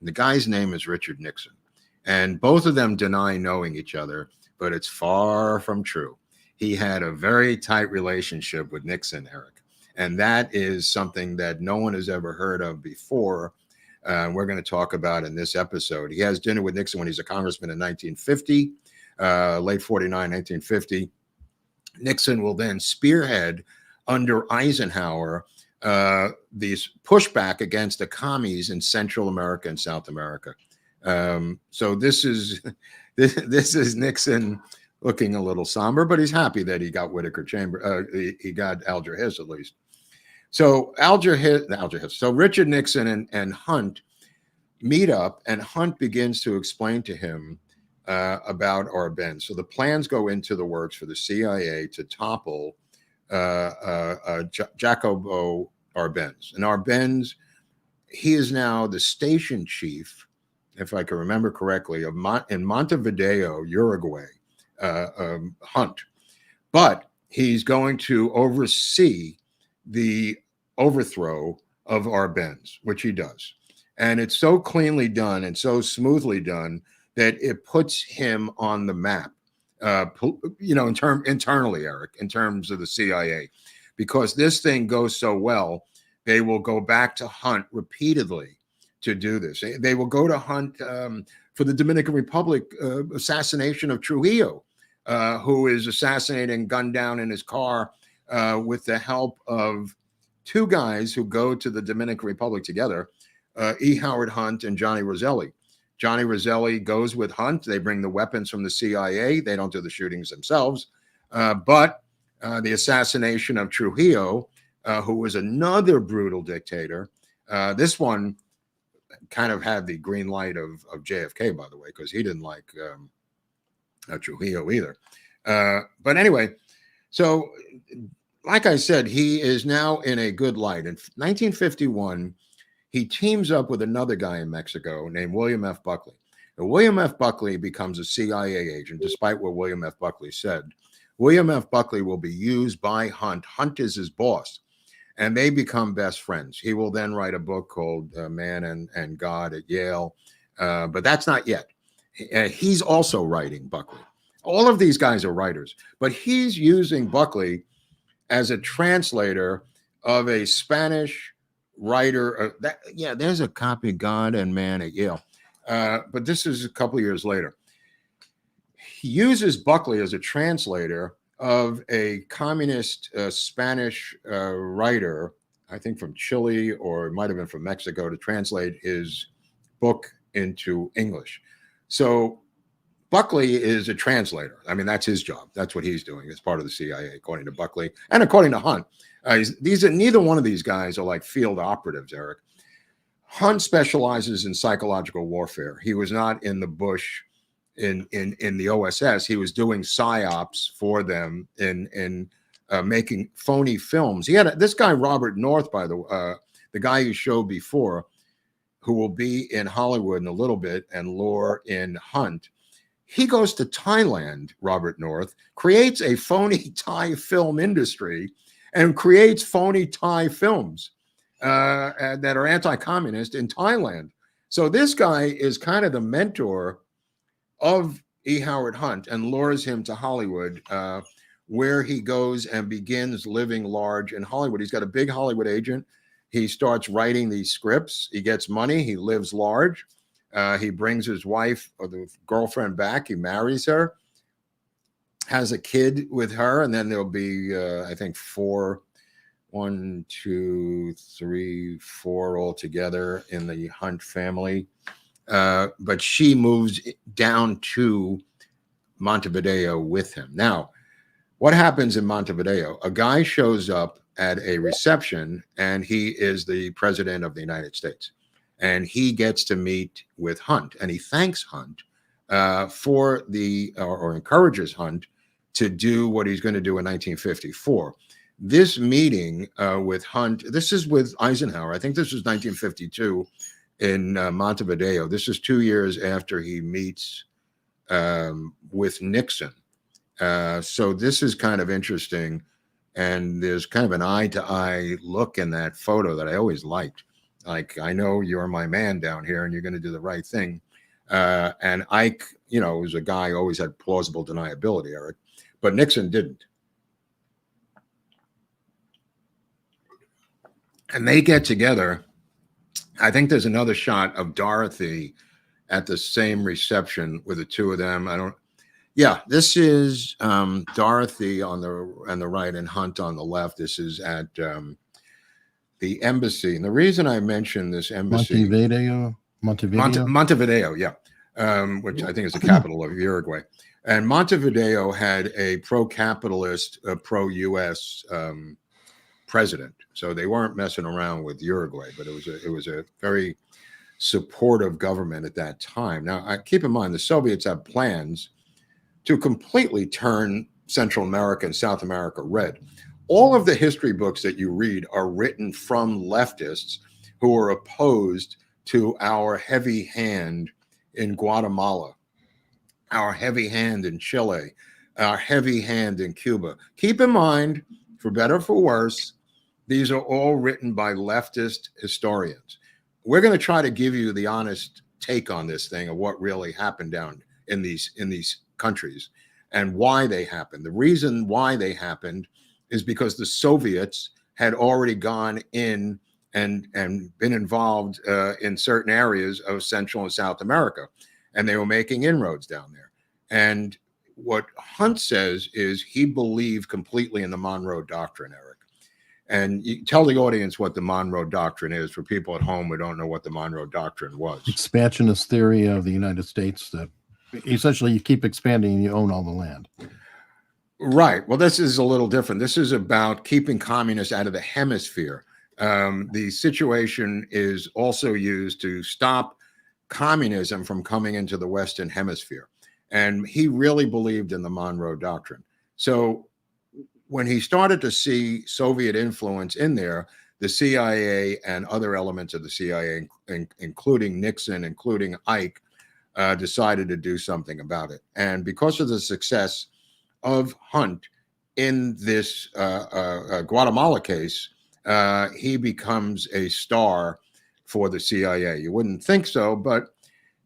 And the guy's name is Richard Nixon. And both of them deny knowing each other, but it's far from true. He had a very tight relationship with Nixon, Eric. And that is something that no one has ever heard of before. We're going to talk about in this episode. He has dinner with Nixon when he's a congressman in 1950, late 49, 1950. Nixon will then spearhead under Eisenhower these pushback against the commies in Central America and South America. So this is Nixon looking a little somber, but he's happy that he got Whittaker Chambers. He got Alger Hiss at least. So So Richard Nixon and Hunt meet up, and Hunt begins to explain to him about Arbenz. So the plans go into the works for the CIA to topple Jacobo Arbenz. And Arbenz, he is now the station chief, if I can remember correctly, in Montevideo, Uruguay, Hunt. But he's going to oversee the overthrow of Arbenz, which he does. And it's so cleanly done and so smoothly done that it puts him on the map, internally, Eric, in terms of the CIA, because this thing goes so well, they will go back to Hunt repeatedly to do this. They will go to Hunt for the Dominican Republic assassination of Trujillo, who is assassinated and gunned down in his car with the help of two guys who go to the Dominican Republic together, E. Howard Hunt and Johnny Roselli. Johnny Roselli goes with Hunt. They bring the weapons from the CIA. They don't do the shootings themselves. But the assassination of Trujillo, who was another brutal dictator, this one kind of had the green light of JFK, by the way, because he didn't like Trujillo either. But anyway, so like I said, he is now in a good light. In 1951, he teams up with another guy in Mexico named William F. Buckley. Now, William F. Buckley becomes a CIA agent, despite what William F. Buckley said. William F. Buckley will be used by Hunt. Hunt is his boss, and they become best friends. He will then write a book called Man and God at Yale, but that's not yet. He's also writing Buckley. All of these guys are writers, but he's using Buckley as a translator of a Spanish writer. There's a copy of God and Man at Yale, but this is a couple of years later. He uses Buckley as a translator of a communist Spanish writer, I think from Chile, or it might have been from Mexico, to translate his book into English. So Buckley is a translator. I mean, that's his job. That's what he's doing as part of the CIA, according to Buckley and according to Hunt. Neither one of these guys are like field operatives, Eric. Hunt specializes in psychological warfare. He was not in the Bush in the OSS. He was doing psyops for them in making phony films. He had this guy Robert North, by the guy you showed before, who will be in Hollywood in a little bit and lure in Hunt. He goes to Thailand, Robert North, creates a phony Thai film industry and creates phony Thai films that are anti-communist in Thailand. So this guy is kind of the mentor of E. Howard Hunt and lures him to Hollywood, where he goes and begins living large in Hollywood. He's got a big Hollywood agent. He starts writing these scripts. He gets money. He lives large. He brings his wife or the girlfriend back. He marries her, has a kid with her, and then there'll be, I think, 4 all together in the Hunt family. But she moves down to Montevideo with him. Now, what happens in Montevideo? A guy shows up at a reception, and he is the president of the United States. And he gets to meet with Hunt, and he thanks Hunt for or encourages Hunt to do what he's going to do in 1954. This meeting with Hunt, this is with Eisenhower. I think this was 1952 in Montevideo. This is 2 years after he meets with Nixon. So this is kind of interesting. And there's kind of an eye-to-eye look in that photo that I always liked. Like, I know you're my man down here and you're going to do the right thing. And Ike, was a guy who always had plausible deniability, Eric. But Nixon didn't. And they get together. I think there's another shot of Dorothy at the same reception with the two of them. This is Dorothy on the right and Hunt on the left. This is at the embassy. And the reason I mentioned this embassy, Montevideo, yeah, which I think is the capital of Uruguay. And Montevideo had a pro-capitalist, pro-U.S. President. So they weren't messing around with Uruguay, but it was a very supportive government at that time. Now, keep in mind, the Soviets have plans to completely turn Central America and South America red. All of the history books that you read are written from leftists who are opposed to our heavy hand in Guatemala, our heavy hand in Chile, our heavy hand in Cuba. Keep in mind, for better or for worse, these are all written by leftist historians. We're going to try to give you the honest take on this thing of what really happened down in these countries and why they happened. The reason why they happened is because the Soviets had already gone in and been involved in certain areas of Central and South America, and they were making inroads down there. And what Hunt says is he believed completely in the Monroe Doctrine, Eric. And you tell the audience what the Monroe Doctrine is for people at home who don't know what the Monroe Doctrine was. Expansionist theory of the United States that essentially you keep expanding and you own all the land. Right. Well, this is a little different. This is about keeping communists out of the hemisphere. The situation is also used to stop communism from coming into the Western hemisphere. And he really believed in the Monroe Doctrine. So when he started to see Soviet influence in there, the CIA and other elements of the CIA, including Nixon, including Ike, decided to do something about it. And because of the success of Hunt in this Guatemala case, he becomes a star for the CIA. You wouldn't think so, but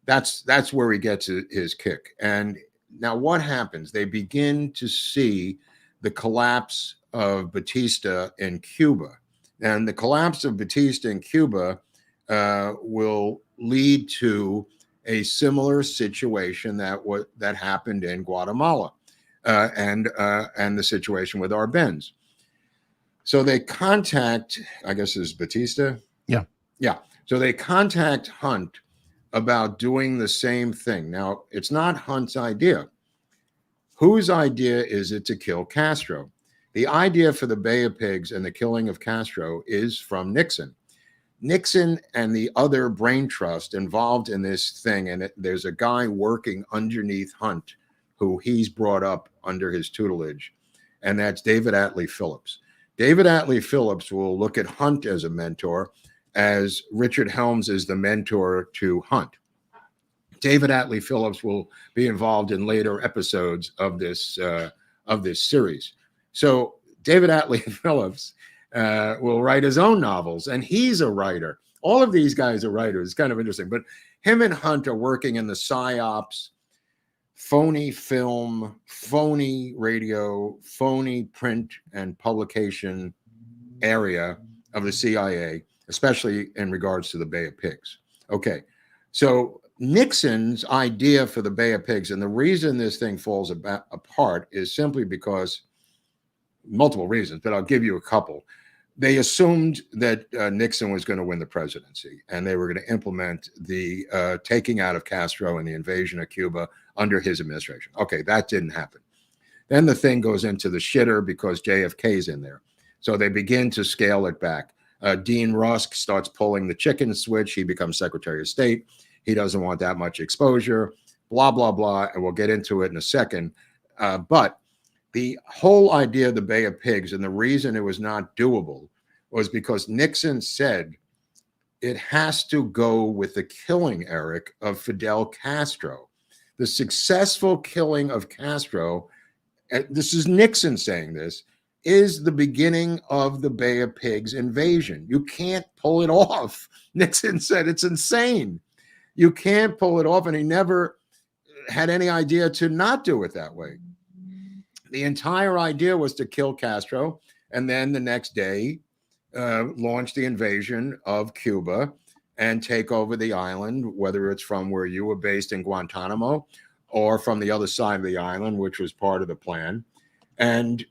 that's where he gets his kick. And now what happens? They begin to see the collapse of Batista in Cuba. And the collapse of Batista in Cuba will lead to a similar situation that happened in Guatemala and the situation with Arbenz. So they contact, I guess it's Batista? Yeah. Yeah. So they contact Hunt about doing the same thing. Now, it's not Hunt's idea. Whose idea is it to kill Castro? The idea for the Bay of Pigs and the killing of Castro is from Nixon. Nixon and the other brain trust involved in this thing, and there's a guy working underneath Hunt who he's brought up under his tutelage, and that's David Atlee Phillips. David Atlee Phillips will look at Hunt as a mentor, as Richard Helms is the mentor to Hunt. David Atlee Phillips will be involved in later episodes of this series. So David Atlee Phillips will write his own novels, and he's a writer. All of these guys are writers. It's kind of interesting. But him and Hunt are working in the PSYOPs, phony film, phony radio, phony print and publication area of the CIA, especially in regards to the Bay of Pigs. Okay, so Nixon's idea for the Bay of Pigs, and the reason this thing falls apart is simply because, multiple reasons, but I'll give you a couple. They assumed that Nixon was going to win the presidency, and they were going to implement the taking out of Castro and the invasion of Cuba under his administration. Okay, that didn't happen. Then the thing goes into the shitter because JFK's in there. So they begin to scale it back. Dean Rusk starts pulling the chicken switch. He becomes Secretary of State. He doesn't want that much exposure, blah, blah, blah. And we'll get into it in a second. But the whole idea of the Bay of Pigs and the reason it was not doable was because Nixon said it has to go with the killing, Eric, of Fidel Castro. The successful killing of Castro, this is Nixon saying this, is the beginning of the Bay of Pigs invasion. You can't pull it off. Nixon said it's insane. You can't pull it off, and he never had any idea to not do it that way. The entire idea was to kill Castro, and then the next day launch the invasion of Cuba and take over the island, whether it's from where you were based in Guantanamo or from the other side of the island, which was part of the plan. And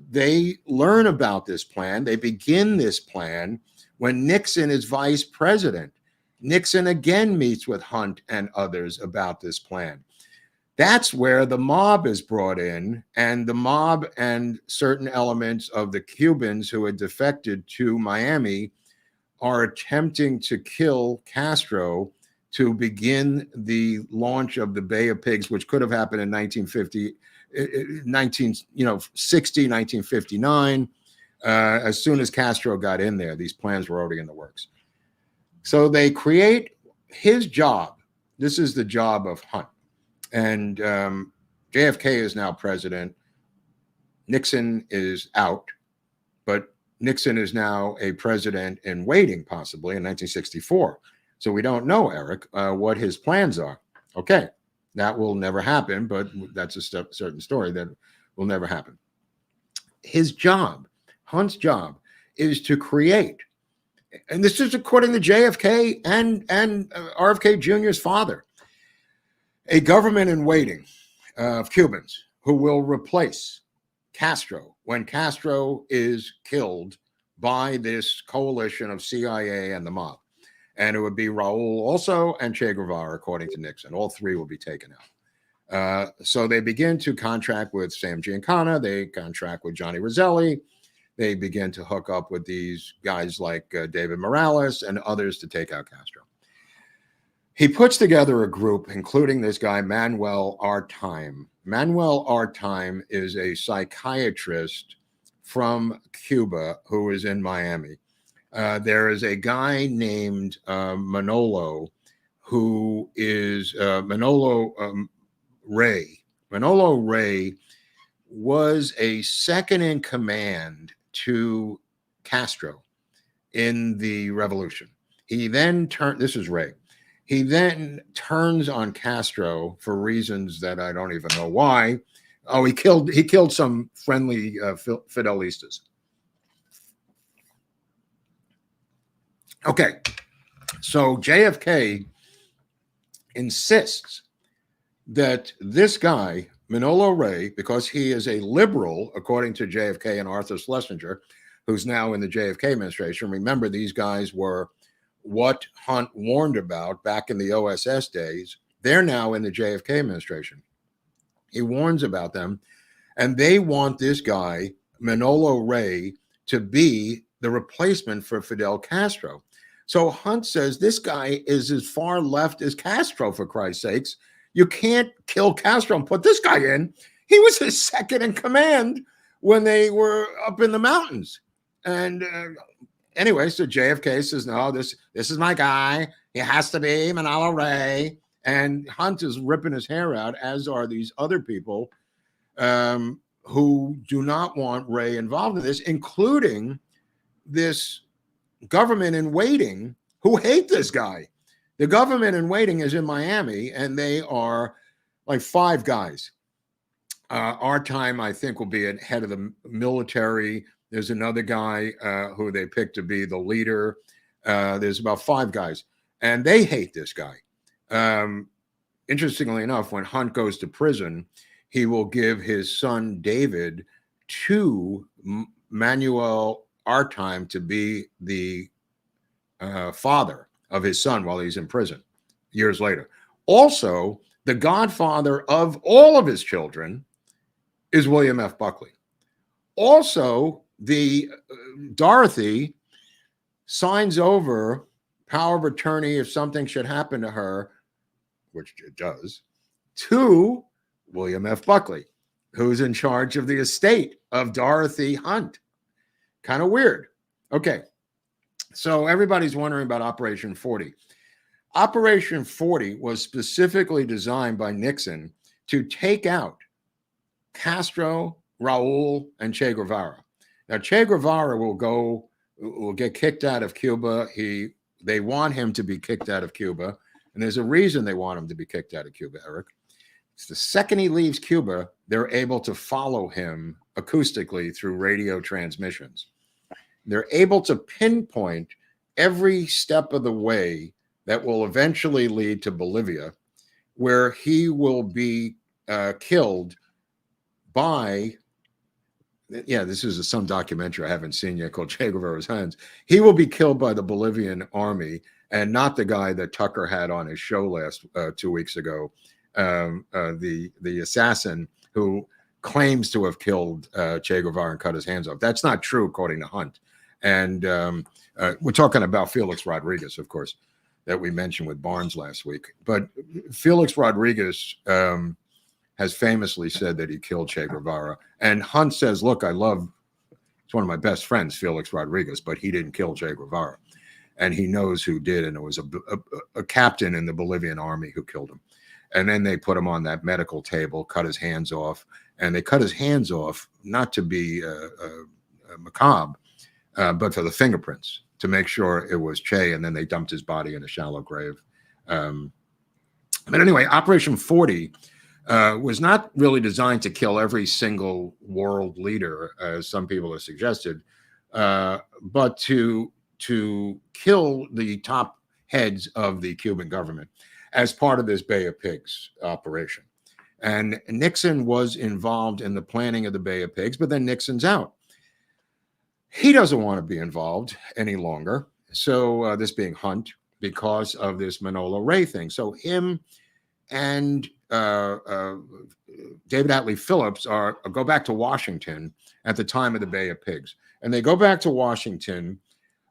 they learn about this plan. They begin this plan when Nixon is vice president. Nixon again meets with Hunt and others about this plan. That's where the mob is brought in, and the mob and certain elements of the Cubans who had defected to Miami are attempting to kill Castro to begin the launch of the Bay of Pigs, which could have happened in 1950, 1959. As soon as Castro got in there, these plans were already in the works. So they create his job. This is the job of Hunt. And JFK is now president. Nixon is out, but Nixon is now a president in waiting, possibly in 1964. So we don't know, Eric, what his plans are. Okay, that will never happen, but that's a certain story that will never happen. His job, Hunt's job, is to create, and this is according to JFK and RFK Jr.'s father, a government in waiting of Cubans who will replace Castro when Castro is killed by this coalition of CIA and the mob. And it would be Raul also and Che Guevara, according to Nixon. All three will be taken out. So they begin to contract with Sam Giancana. They contract with Johnny Roselli. They begin to hook up with these guys like David Morales and others to take out Castro. He puts together a group, including this guy, Manuel Artime. Manuel Artime is a psychiatrist from Cuba who is in Miami. There is a guy named Manolo, who is Manolo Rey. Manolo Rey was a second in command to Castro in the revolution. He then turned, this is Rey. He then turns on Castro for reasons that I don't even know why. Oh, he killed some friendly Fidelistas. Okay, so JFK insists that this guy, Manolo Rey, because he is a liberal, according to JFK and Arthur Schlesinger, who's now in the JFK administration. Remember, these guys were what Hunt warned about back in the OSS days. They're now in the JFK administration. He warns about them, and they want this guy, Manolo Rey, to be the replacement for Fidel Castro. So Hunt says this guy is as far left as Castro, for Christ's sakes. You can't kill Castro and put this guy in. He was his second in command when they were up in the mountains. And anyway, so JFK says, no, this is my guy. He has to be Manolo Rey. And Hunt is ripping his hair out, as are these other people who do not want Rey involved in this, including this government in waiting who hate this guy. The government in waiting is in Miami, and they are like five guys. Artime, I think, will be head of the military. There's another guy who they picked to be the leader. There's about five guys, and they hate this guy. Interestingly enough, when Hunt goes to prison, he will give his son David to Manuel Artime to be the father of his son while he's in prison years later. Also, the godfather of all of his children is William F. Buckley. Also, the Dorothy signs over power of attorney if something should happen to her, which it does, to William F. Buckley, who's in charge of the estate of Dorothy Hunt. Kind of weird. Okay, so everybody's wondering about Operation 40. Operation 40 was specifically designed by Nixon to take out Castro, Raul, and Che Guevara. Now, Che Guevara will get kicked out of Cuba. They want him to be kicked out of Cuba, and there's a reason they want him to be kicked out of Cuba, Eric. It's the second he leaves Cuba, they're able to follow him acoustically through radio transmissions. They're able to pinpoint every step of the way that will eventually lead to Bolivia, where he will be killed by, this is some documentary I haven't seen yet called Che Guevara's Hands. He will be killed by the Bolivian army, and not the guy that Tucker had on his show last 2 weeks ago, the assassin who claims to have killed Che Guevara and cut his hands off. That's not true, according to Hunt. And we're talking about Felix Rodriguez, of course, that we mentioned with Barnes last week. But Felix Rodriguez has famously said that he killed Che Guevara. And Hunt says, look, it's one of my best friends, Felix Rodriguez, but he didn't kill Che Guevara. And he knows who did. And it was a captain in the Bolivian army who killed him. And then they put him on that medical table, cut his hands off. And they cut his hands off, not to be macabre, but for the fingerprints, to make sure it was Che. And then they dumped his body in a shallow grave. But anyway, Operation 40 was not really designed to kill every single world leader, as some people have suggested, but to kill the top heads of the Cuban government as part of this Bay of Pigs operation. And Nixon was involved in the planning of the Bay of Pigs, but then Nixon's out. He doesn't want to be involved any longer. So this being Hunt, because of this Manolo Ray thing. So him and David Atlee Phillips go back to Washington at the time of the Bay of Pigs. And they go back to Washington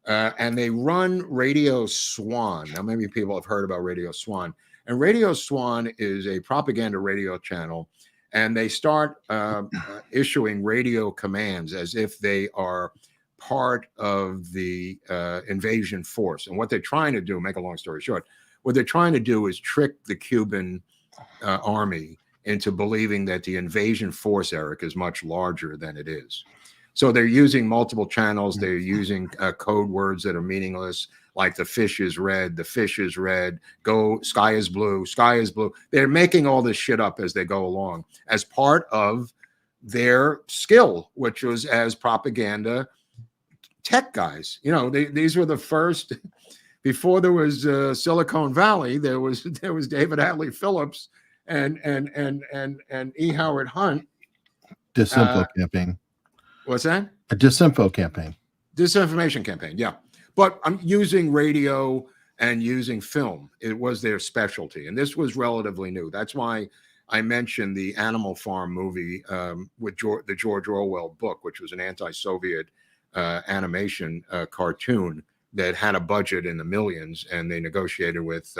and they run Radio Swan. Now, maybe people have heard about Radio Swan. And Radio Swan is a propaganda radio channel. And they start issuing radio commands as if they are part of the invasion force. And what they're trying to do, make a long story short, what they're trying to do is trick the Cuban army into believing that the invasion force, Eric, is much larger than it is. So they're using multiple channels. They're using code words that are meaningless, like the fish is red, go, sky is blue, sky is blue. They're making all this shit up as they go along as part of their skill, which was as propaganda tech guys. You know, these were the first, before there was Silicon Valley, there was David Atlee Phillips and E. Howard Hunt. Disinfo campaign. What's that? A disinfo campaign. Disinformation campaign, yeah. But I'm using radio and using film. It was their specialty. And this was relatively new. That's why I mentioned the Animal Farm movie with the George Orwell book, which was an anti-Soviet animation cartoon that had a budget in the millions, and they negotiated with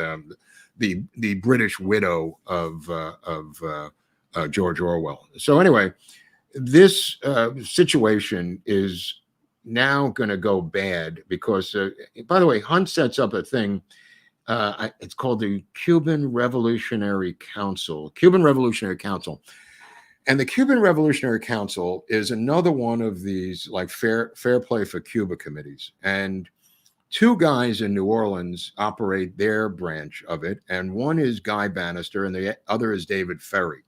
the British widow of George Orwell. So anyway, this situation is now going to go bad because, by the way, Hunt sets up a thing. It's called the Cuban Revolutionary Council. And the Cuban Revolutionary Council is another one of these like fair play for Cuba committees. And two guys in New Orleans operate their branch of it. And one is Guy Bannister and the other is David Ferry.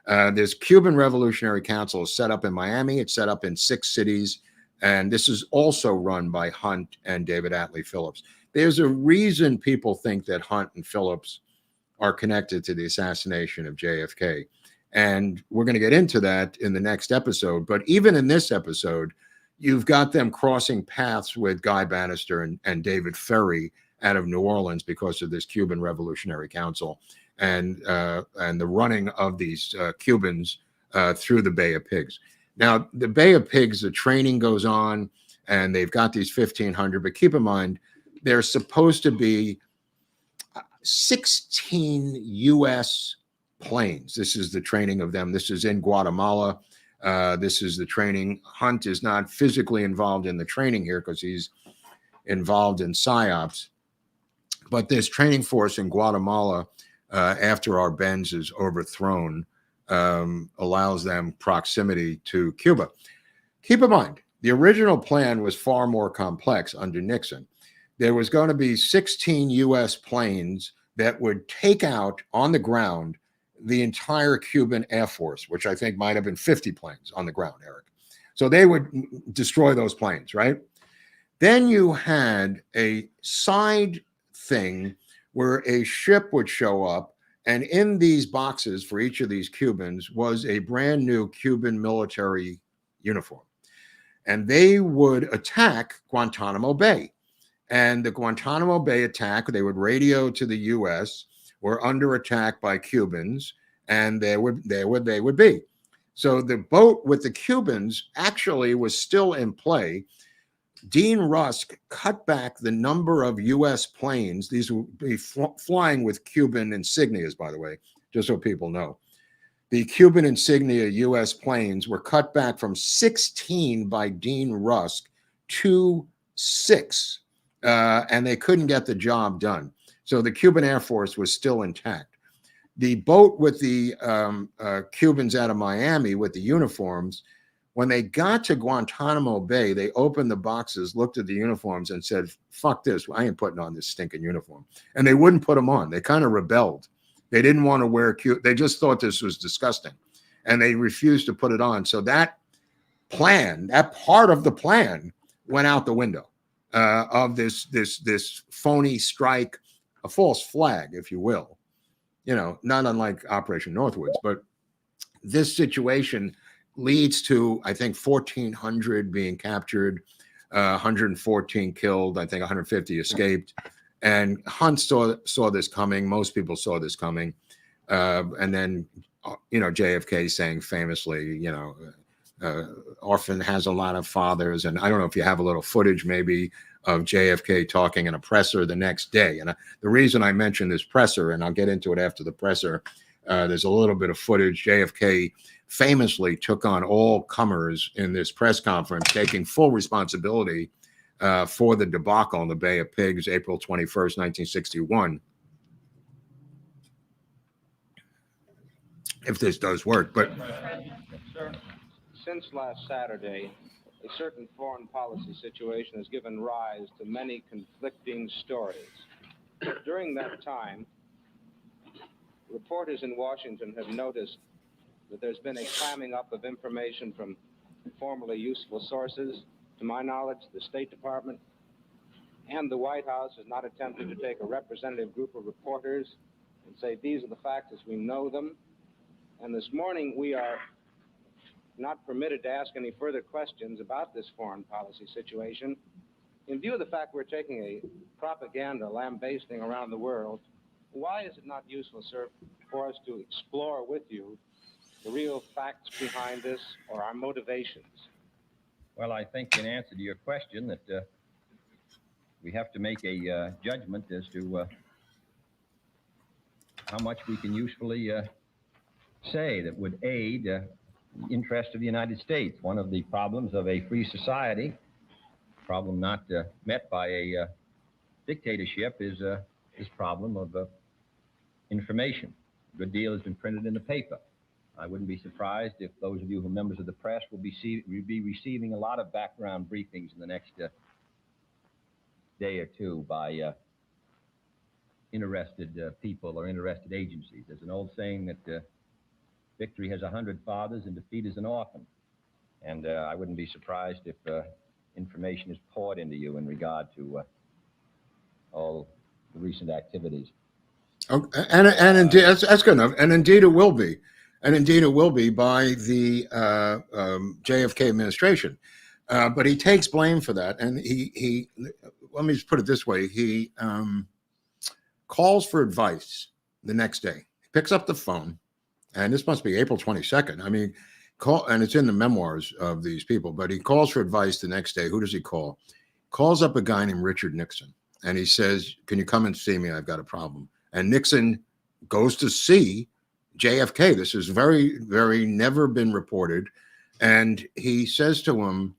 This Cuban Revolutionary Council is set up in Miami. It's set up in 6 cities. And this is also run by Hunt and David Atlee Phillips. There's a reason people think that Hunt and Phillips are connected to the assassination of JFK. And we're going to get into that in the next episode. But even in this episode, you've got them crossing paths with Guy Bannister and David Ferry out of New Orleans because of this Cuban Revolutionary Council and the running of these Cubans through the Bay of Pigs. Now, the Bay of Pigs, the training goes on, and they've got these 1,500. But keep in mind, there's supposed to be 16 U.S. planes. This is the training of them. This is in Guatemala. This is the training. Hunt is not physically involved in the training here because he's involved in PSYOPs. But this training force in Guatemala, after Arbenz is overthrown, allows them proximity to Cuba. Keep in mind, the original plan was far more complex under Nixon. There was going to be 16 U.S. planes that would take out on the ground the entire Cuban Air Force, which I think might have been 50 planes on the ground, Eric. So they would destroy those planes, right? Then you had a side thing where a ship would show up, and in these boxes for each of these Cubans was a brand new Cuban military uniform. And they would attack Guantanamo Bay. And the Guantanamo Bay attack, they would radio to the U.S., were under attack by Cubans, and they would be. So the boat with the Cubans actually was still in play. Dean Rusk cut back the number of U.S. planes. These will be flying with Cuban insignias, by the way, just so people know. The Cuban insignia U.S. planes were cut back from 16 by Dean Rusk to 6, and they couldn't get the job done. So the Cuban Air Force was still intact. The boat with the Cubans out of Miami with the uniforms, when they got to Guantanamo Bay, they opened the boxes, looked at the uniforms, and said, fuck this, I ain't putting on this stinking uniform. And they wouldn't put them on. They kind of rebelled. They didn't want to wear they just thought this was disgusting. And they refused to put it on. So that plan, that part of the plan went out the window of this phony strike, a false flag, if you will. You know, not unlike Operation Northwoods, but this situation leads to, I think, 1,400 being captured, 114 killed, I think 150 escaped. And Hunt saw this coming. Most people saw this coming. And then, you know, JFK saying famously, you know, orphan has a lot of fathers. And I don't know if you have a little footage maybe of JFK talking in a presser the next day. And the reason I mention this presser, and I'll get into it after the presser, there's a little bit of footage. JFK famously took on all comers in this press conference, taking full responsibility for the debacle in the Bay of Pigs, April 21st, 1961. If this does work, but sir, since last Saturday, a certain foreign policy situation has given rise to many conflicting stories. During that time, reporters in Washington have noticed that there's been a clamming up of information from formerly useful sources. To my knowledge, the State Department and the White House has not attempted to take a representative group of reporters and say, these are the facts as we know them. And this morning, we are not permitted to ask any further questions about this foreign policy situation. In view of the fact we're taking a propaganda lambasting around the world, why is it not useful, sir, for us to explore with you the real facts behind this or our motivations? Well, I think in answer to your question that we have to make a judgment as to how much we can usefully say that would aid the interest of the United States. One of the problems of a free society, problem not met by a dictatorship, is this problem of information. A good deal has been printed in the paper. I wouldn't be surprised if those of you who are members of the press will be receiving a lot of background briefings in the next day or two by interested people or interested agencies. There's an old saying that victory has 100 fathers and defeat is an orphan. And I wouldn't be surprised if information is poured into you in regard to all the recent activities. Okay. And indeed, that's good enough. And indeed it will be. And indeed it will be by the JFK administration. But he takes blame for that. And he let me just put it this way. He calls for advice the next day. He picks up the phone, and this must be April 22nd. I mean, and it's in the memoirs of these people, but he calls for advice the next day. Who does he call? Calls up a guy named Richard Nixon. And he says, can you come and see me? I've got a problem. And Nixon goes to see JFK. This is very, very never been reported. And he says to him,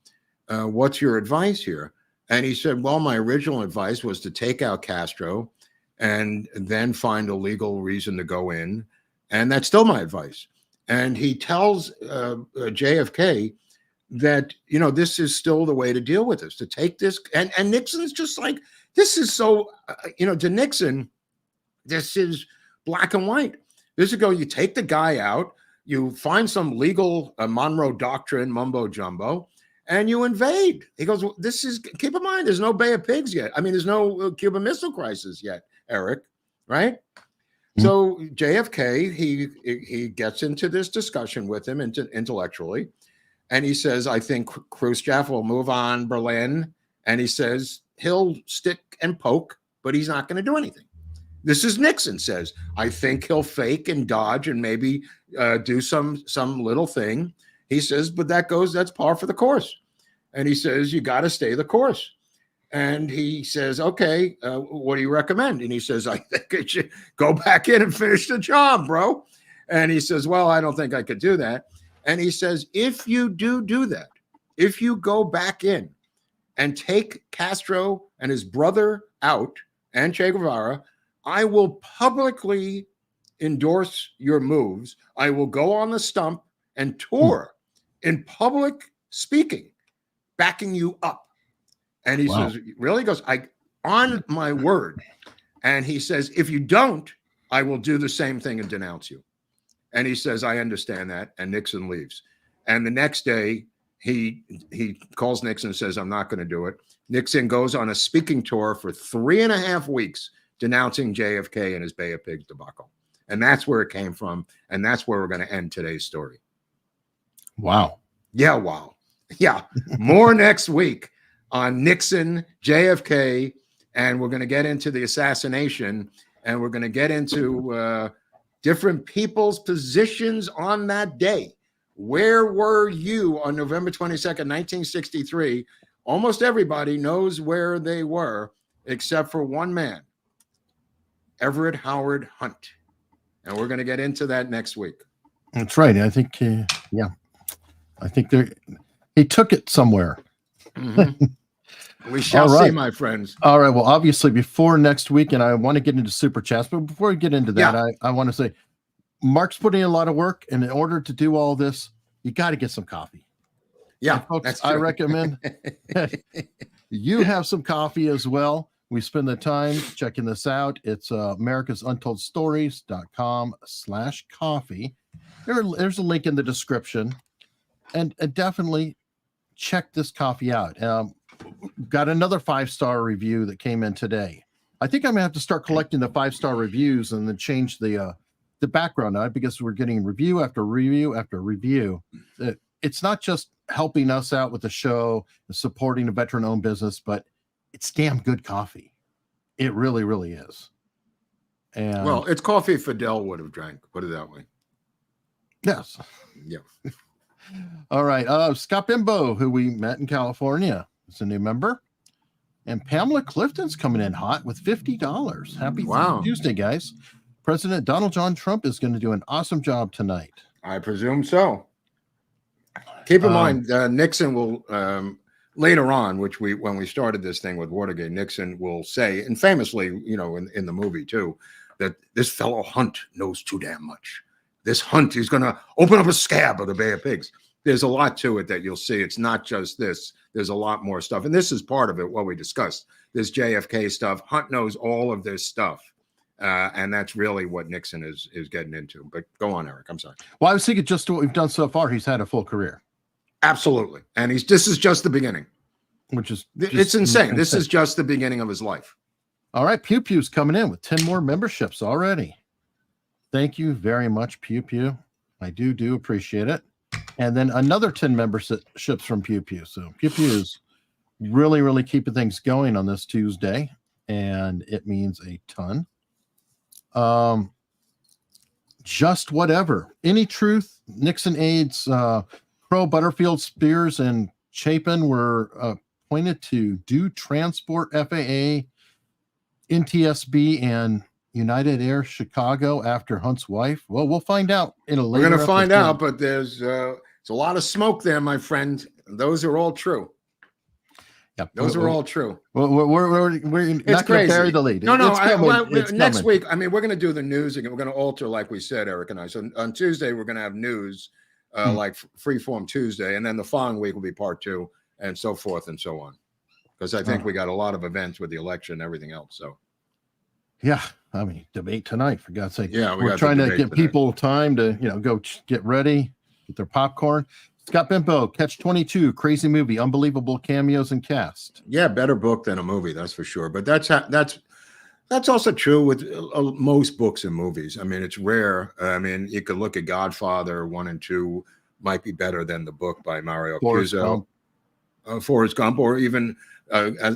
what's your advice here? And he said, well, my original advice was to take out Castro and then find a legal reason to go in. And that's still my advice. And he tells JFK that, you know, this is still the way to deal with this, to take this. And Nixon's just like, this is so, you know, to Nixon, this is black and white. This is you take the guy out, you find some legal Monroe Doctrine mumbo jumbo, and you invade. He goes, well, this is, keep in mind, there's no Bay of Pigs yet. I mean, there's no Cuban Missile Crisis yet, Eric, right? Mm-hmm. So JFK, he gets into this discussion with him intellectually, and he says, I think Khrushchev will move on Berlin, and he says he'll stick and poke, but he's not going to do anything. This is Nixon says, I think he'll fake and dodge and maybe do some little thing. He says, but that's par for the course. And he says, you got to stay the course. And he says, okay, what do you recommend? And he says, I think I should go back in and finish the job, bro. And he says, well, I don't think I could do that. And he says, if you do that, if you go back in and take Castro and his brother out and Che Guevara, I will publicly endorse your moves. I will go on the stump and tour in public speaking, backing you up. And he says, really? He goes, on my word. And he says, if you don't, I will do the same thing and denounce you. And he says, I understand that. And Nixon leaves. And the next day, he calls Nixon and says, I'm not going to do it. Nixon goes on a speaking tour for 3.5 weeks, denouncing JFK and his Bay of Pigs debacle. And that's where it came from. And that's where we're going to end today's story. Wow. Yeah, wow. Yeah. More next week on Nixon, JFK, and we're going to get into the assassination, and we're going to get into different people's positions on that day. Where were you on November 22nd, 1963? Almost everybody knows where they were, except for one man, Everett Howard Hunt. And we're going to get into that next week. That's right. I think, I think he took it somewhere. Mm-hmm. We shall see, my friends. All right. Well, obviously, before next week, and I want to get into super chats, but before we get into that, I want to say Mark's putting in a lot of work, and in order to do all this, you got to get some coffee. Yeah, and folks, I recommend you have some coffee as well. We spend the time checking this out. It's americasuntoldstories.com/coffee. There's a link in the description, and definitely check this coffee out. Got another 5-star review that came in today. I think I'm gonna have to start collecting the 5-star reviews and then change the background on it, because we're getting review after review after review. It's not just helping us out with the show, supporting a veteran-owned business, but it's damn good coffee. It really, really is. And well, it's coffee Fidel would have drank. Put it that way. Yes. Yeah. All right. Scott Bimbo, who we met in California, is a new member. And Pamela Clifton's coming in hot with $50. Happy Tuesday, guys. President Donald John Trump is going to do an awesome job tonight. I presume so. Keep in mind, Nixon will later on, when we started this thing with Watergate, Nixon will say, and famously, in the movie too, that this fellow Hunt knows too damn much. This Hunt is going to open up a scab of the Bay of Pigs. There's a lot to it that you'll see. It's not just this. There's a lot more stuff. And this is part of it, what we discussed. This JFK stuff. Hunt knows all of this stuff. And that's really what Nixon is getting into. But go on, Eric. I'm sorry. Well, I was thinking just what we've done so far, he's had a full career. Absolutely. And this is just the beginning. Which is it's insane. This is just the beginning of his life. All right. Pew Pew's coming in with 10 more memberships already. Thank you very much, Pew Pew. I do appreciate it. And then another 10 memberships from Pew Pew. So Pew Pew is really, really keeping things going on this Tuesday, and it means a ton. Just whatever. Any truth? Nixon aides Crow, Butterfield, Spears, and Chapin were appointed to do transport FAA, NTSB, and United Air Chicago after Hunt's wife. Well, we'll find out in a later. We're going to find out, but there's a lot of smoke there, my friend. Those are all true. Yep, those are all true. Well, we're not going to bury the lead. No. Next week, we're going to do the news again. We're going to alter, like we said, Eric and I. So on Tuesday, we're going to have news, like Freeform Tuesday, and then the following week will be part 2, and so forth and so on. Because I think we got a lot of events with the election and everything else. So. Yeah, debate tonight, for God's sake. Yeah, we're trying to give people time to, go get ready, get their popcorn. Scott Bimbo, Catch-22, crazy movie, unbelievable cameos and cast. Yeah, better book than a movie, that's for sure. But that's also true with most books and movies. It's rare. You could look at Godfather 1 and 2 might be better than the book by Mario Puzo, Forrest Gump, or even.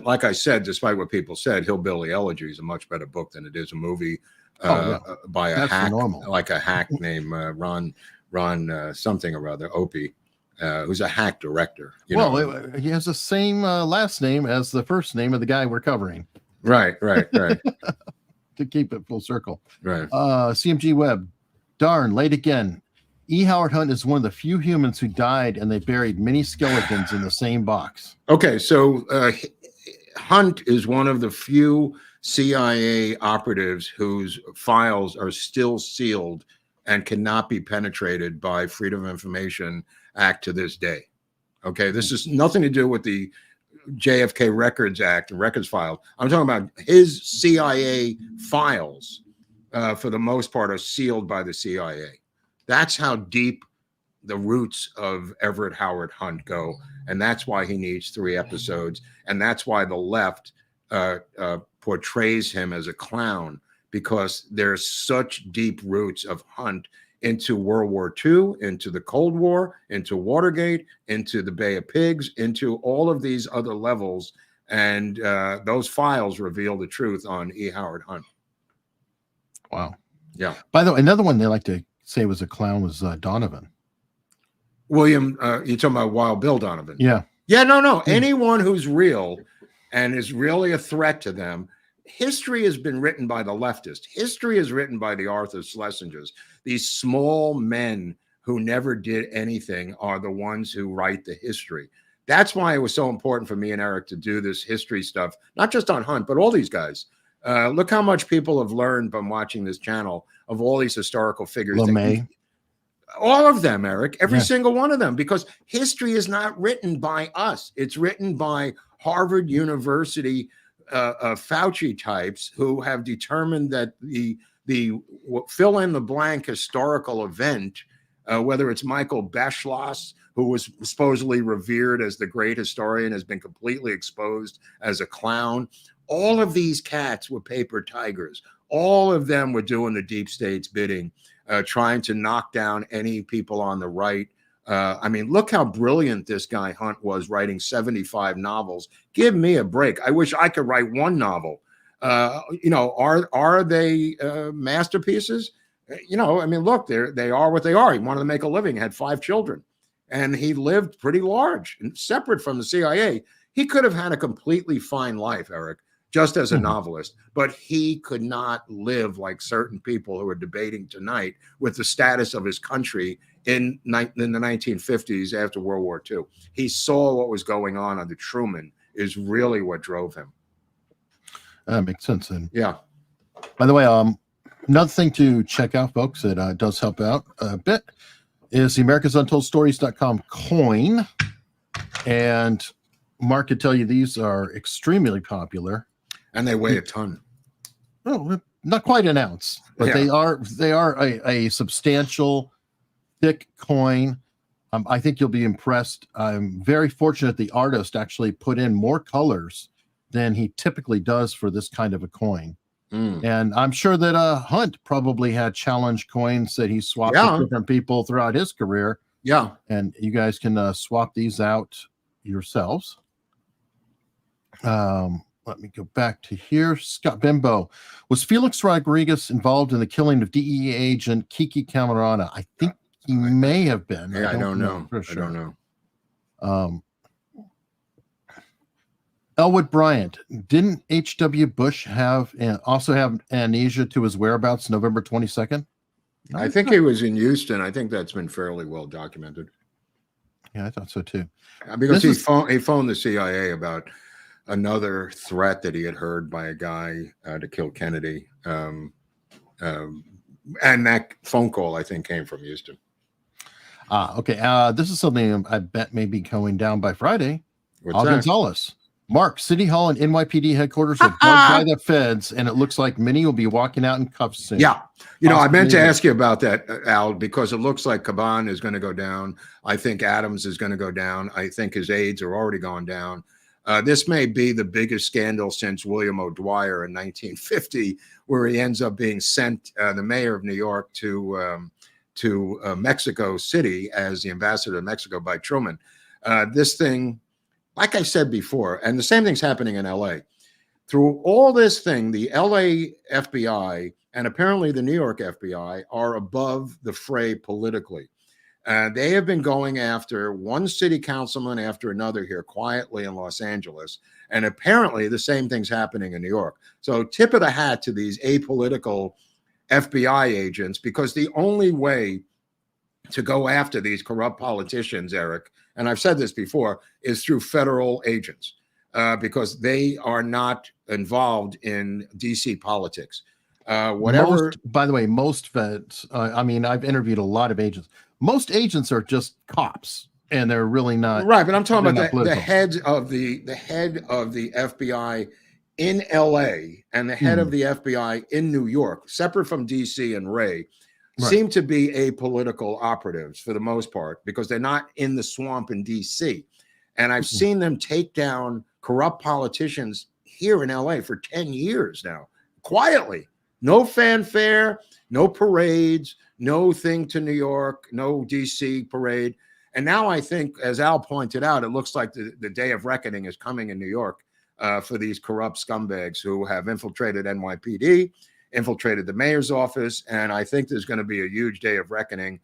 Like I said, despite what people said, Hillbilly Elegy is a much better book than it is a movie by a hack, like a hack named Ron something or other, Opie. who's a hack director. He has the same last name as the first name of the guy we're covering. Right. To keep it full circle. Right. CMG Web, darn, late again. E. Howard Hunt is one of the few humans who died, and they buried many skeletons in the same box. Okay, so Hunt is one of the few CIA operatives whose files are still sealed and cannot be penetrated by Freedom of Information Act to this day. Okay, this is nothing to do with the JFK Records Act and records filed. I'm talking about his CIA files, for the most part, are sealed by the CIA. That's how deep the roots of Everett Howard Hunt go. And that's why he needs 3 episodes. And that's why the left portrays him as a clown, because there's such deep roots of Hunt into World War II, into the Cold War, into Watergate, into the Bay of Pigs, into all of these other levels. And those files reveal the truth on E. Howard Hunt. Wow. Yeah. By the way, another one they like to say was a clown was Donovan. William, you're talking about Wild Bill Donovan. Yeah. Yeah, no. Anyone who's real and is really a threat to them. History has been written by the leftists. History is written by the Arthur Schlesingers. These small men who never did anything are the ones who write the history. That's why it was so important for me and Eric to do this history stuff, not just on Hunt, but all these guys. Look how much people have learned from watching this channel of all these historical figures. LeMay. All of them, Eric, every single one of them, because history is not written by us. It's written by Harvard University Fauci types who have determined that the fill in the blank historical event, whether it's Michael Beschloss, who was supposedly revered as the great historian, has been completely exposed as a clown. All of these cats were paper tigers. All of them were doing the deep state's bidding, trying to knock down any people on the right. I mean, look how brilliant this guy Hunt was, writing 75 novels. Give me a break. I wish I could write one novel. Are they masterpieces? I mean, look, they are what they are. He wanted to make a living, had 5 children, and he lived pretty large and separate from the CIA. He could have had a completely fine life, Eric, just as a novelist, but he could not live like certain people who are debating tonight with the status of his country in the 1950s after World War II. He saw what was going on under Truman is really what drove him. That makes sense. And yeah. By the way, another thing to check out, folks, that does help out a bit is the AmericasUntoldStories.com coin. And Mark could tell you these are extremely popular. And they weigh a ton. Oh, not quite an ounce, but they are a substantial, thick coin. I think you'll be impressed. I'm very fortunate the artist actually put in more colors than he typically does for this kind of a coin. And I'm sure that Hunt probably had challenge coins that he swapped with different people throughout his career. Yeah. And you guys can swap these out yourselves. Let me go back to here. Scott Bimbo. Was Felix Rodriguez involved in the killing of DEA agent Kiki Camarana? I think he may have been. Yeah, I don't know. For sure. I don't know. Elwood Bryant. Didn't H.W. Bush also have amnesia to his whereabouts November 22nd? I think he was in Houston. I think that's been fairly well documented. Yeah, I thought so too. Because he phoned the CIA about another threat that he had heard by a guy to kill Kennedy. And that phone call, I think, came from Houston. Okay. This is something I bet may be going down by Friday. What's that? Gonzalez. Mark, City Hall and NYPD headquarters are bugged by the feds, and it looks like many will be walking out in cuffs soon. Yeah. I meant to ask you about that, Al, because it looks like Caban is going to go down. I think Adams is going to go down. I think his aides are already gone down. This may be the biggest scandal since William O'Dwyer in 1950, where he ends up being sent, the mayor of New York, to Mexico City as the ambassador to Mexico by Truman. This thing, like I said before, and the same thing's happening in LA. Through all this thing, the LA FBI and apparently the New York FBI are above the fray politically. They have been going after one city councilman after another here quietly in Los Angeles. And apparently the same thing's happening in New York. So tip of the hat to these apolitical FBI agents, because the only way to go after these corrupt politicians, Eric, and I've said this before, is through federal agents, because they are not involved in DC politics. Whatever. By the way, most feds, I mean, I've interviewed a lot of agents. Most agents are just cops, and they're really not. Right, but I'm talking about the political. head of the FBI in LA and the head of the FBI in New York, separate from DC and Ray, seem to be apolitical operatives for the most part, because they're not in the swamp in DC. And I've seen them take down corrupt politicians here in LA for 10 years now, quietly. No fanfare, no parades, no thing to New York, no DC parade. And now I think, as Al pointed out, it looks like the day of reckoning is coming in New York for these corrupt scumbags who have infiltrated NYPD, infiltrated the mayor's office. And I think there's going to be a huge day of reckoning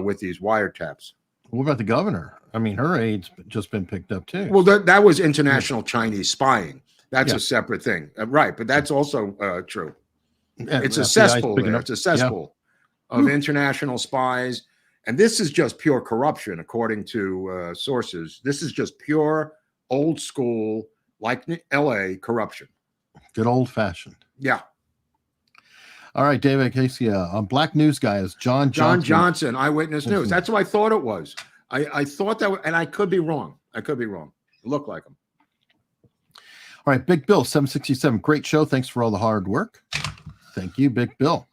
with these wiretaps. What about the governor? I mean, her aid's just been picked up too. Well, that was international Chinese spying. That's a separate thing. Right. But that's also true. Yeah, it's a cesspool there. It's a cesspool of international spies. And this is just pure corruption, according to sources. This is just pure old school, like LA corruption. Good old fashioned. Yeah. All right, David Casey, on Black News Guys, John Johnson, Eyewitness News. That's what I thought it was. I thought that, and I could be wrong. It looked like him. All right, Big Bill, 767. Great show. Thanks for all the hard work. Thank you, Big Bill.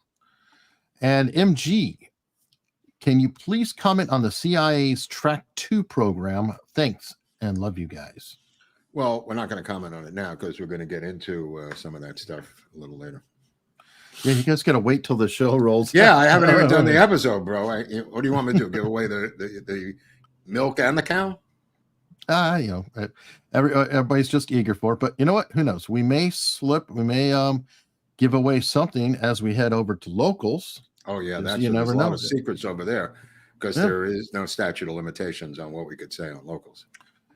And MG, can you please comment on the CIA's Track 2 program? Thanks, and love you guys. Well, we're not going to comment on it now because we're going to get into some of that stuff a little later. Yeah, you guys got to wait till the show rolls. Yeah, I haven't even done the episode, bro. What do you want me to do? Give away the milk and the cow? Everybody's just eager for it. But you know what? Who knows? We may slip. We may give away something as we head over to locals. Oh yeah, there's a lot of secrets over there, because there is no statute of limitations on what we could say on locals.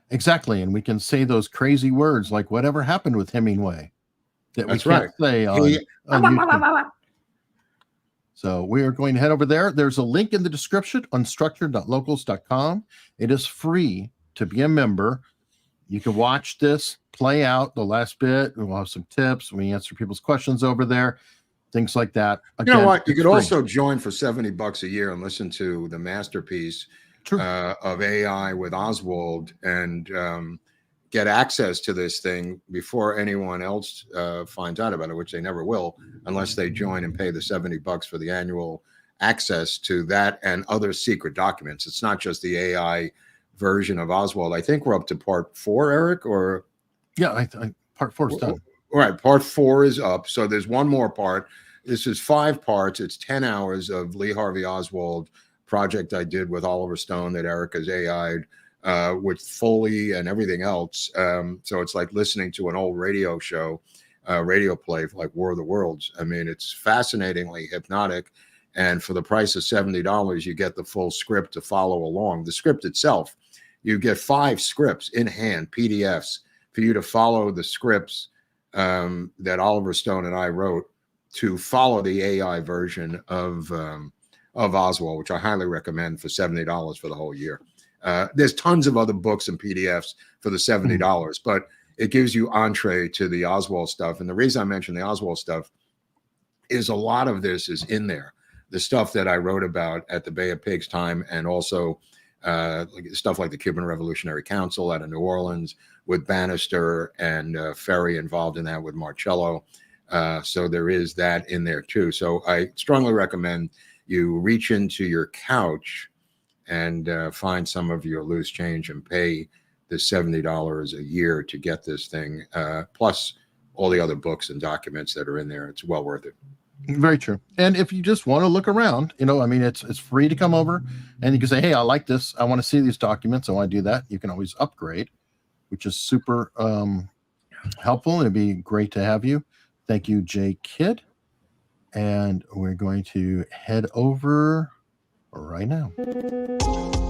Exactly, and we can say those crazy words like "whatever happened with Hemingway" that we can't say on YouTube. So we are going to head over there. There's a link in the description, unstructured.locals.com. It is free to be a member. You can watch this play out the last bit. We'll have some tips. We answer people's questions over there, things like that. Again, you know what? You could also join for $70 a year and listen to the masterpiece of AI with Oswald and get access to this thing before anyone else finds out about it, which they never will, unless they join and pay the $70 for the annual access to that and other secret documents. It's not just the AI version of Oswald. I think we're up to part 4, Eric, or yeah, part 4 is done. All right, part 4 is up. So there's one more part. This is 5 parts. It's 10 hours of Lee Harvey Oswald project I did with Oliver Stone that Eric has AI'd. With Foley and everything else. So it's like listening to an old radio show, radio play like War of the Worlds. I mean, it's fascinatingly hypnotic. And for the price of $70, you get the full script to follow along. The script itself, you get 5 scripts in hand, PDFs, for you to follow the scripts that Oliver Stone and I wrote to follow the AI version of Oswald, which I highly recommend for $70 for the whole year. There's tons of other books and PDFs for the $70, but it gives you entree to the Oswald stuff. And the reason I mention the Oswald stuff is a lot of this is in there. The stuff that I wrote about at the Bay of Pigs time, and also stuff like the Cuban Revolutionary Council out of New Orleans with Bannister and Ferry involved in that with Marcello. So there is that in there too. So I strongly recommend you reach into your couch and find some of your loose change and pay the $70 a year to get this thing, plus all the other books and documents that are in there. It's well worth it. Very true. And if you just want to look around, I mean, it's free to come over and you can say, hey, I like this. I want to see these documents. I want to do that. You can always upgrade, which is super helpful. It'd be great to have you. Thank you, Jay Kidd. And we're going to head over right now.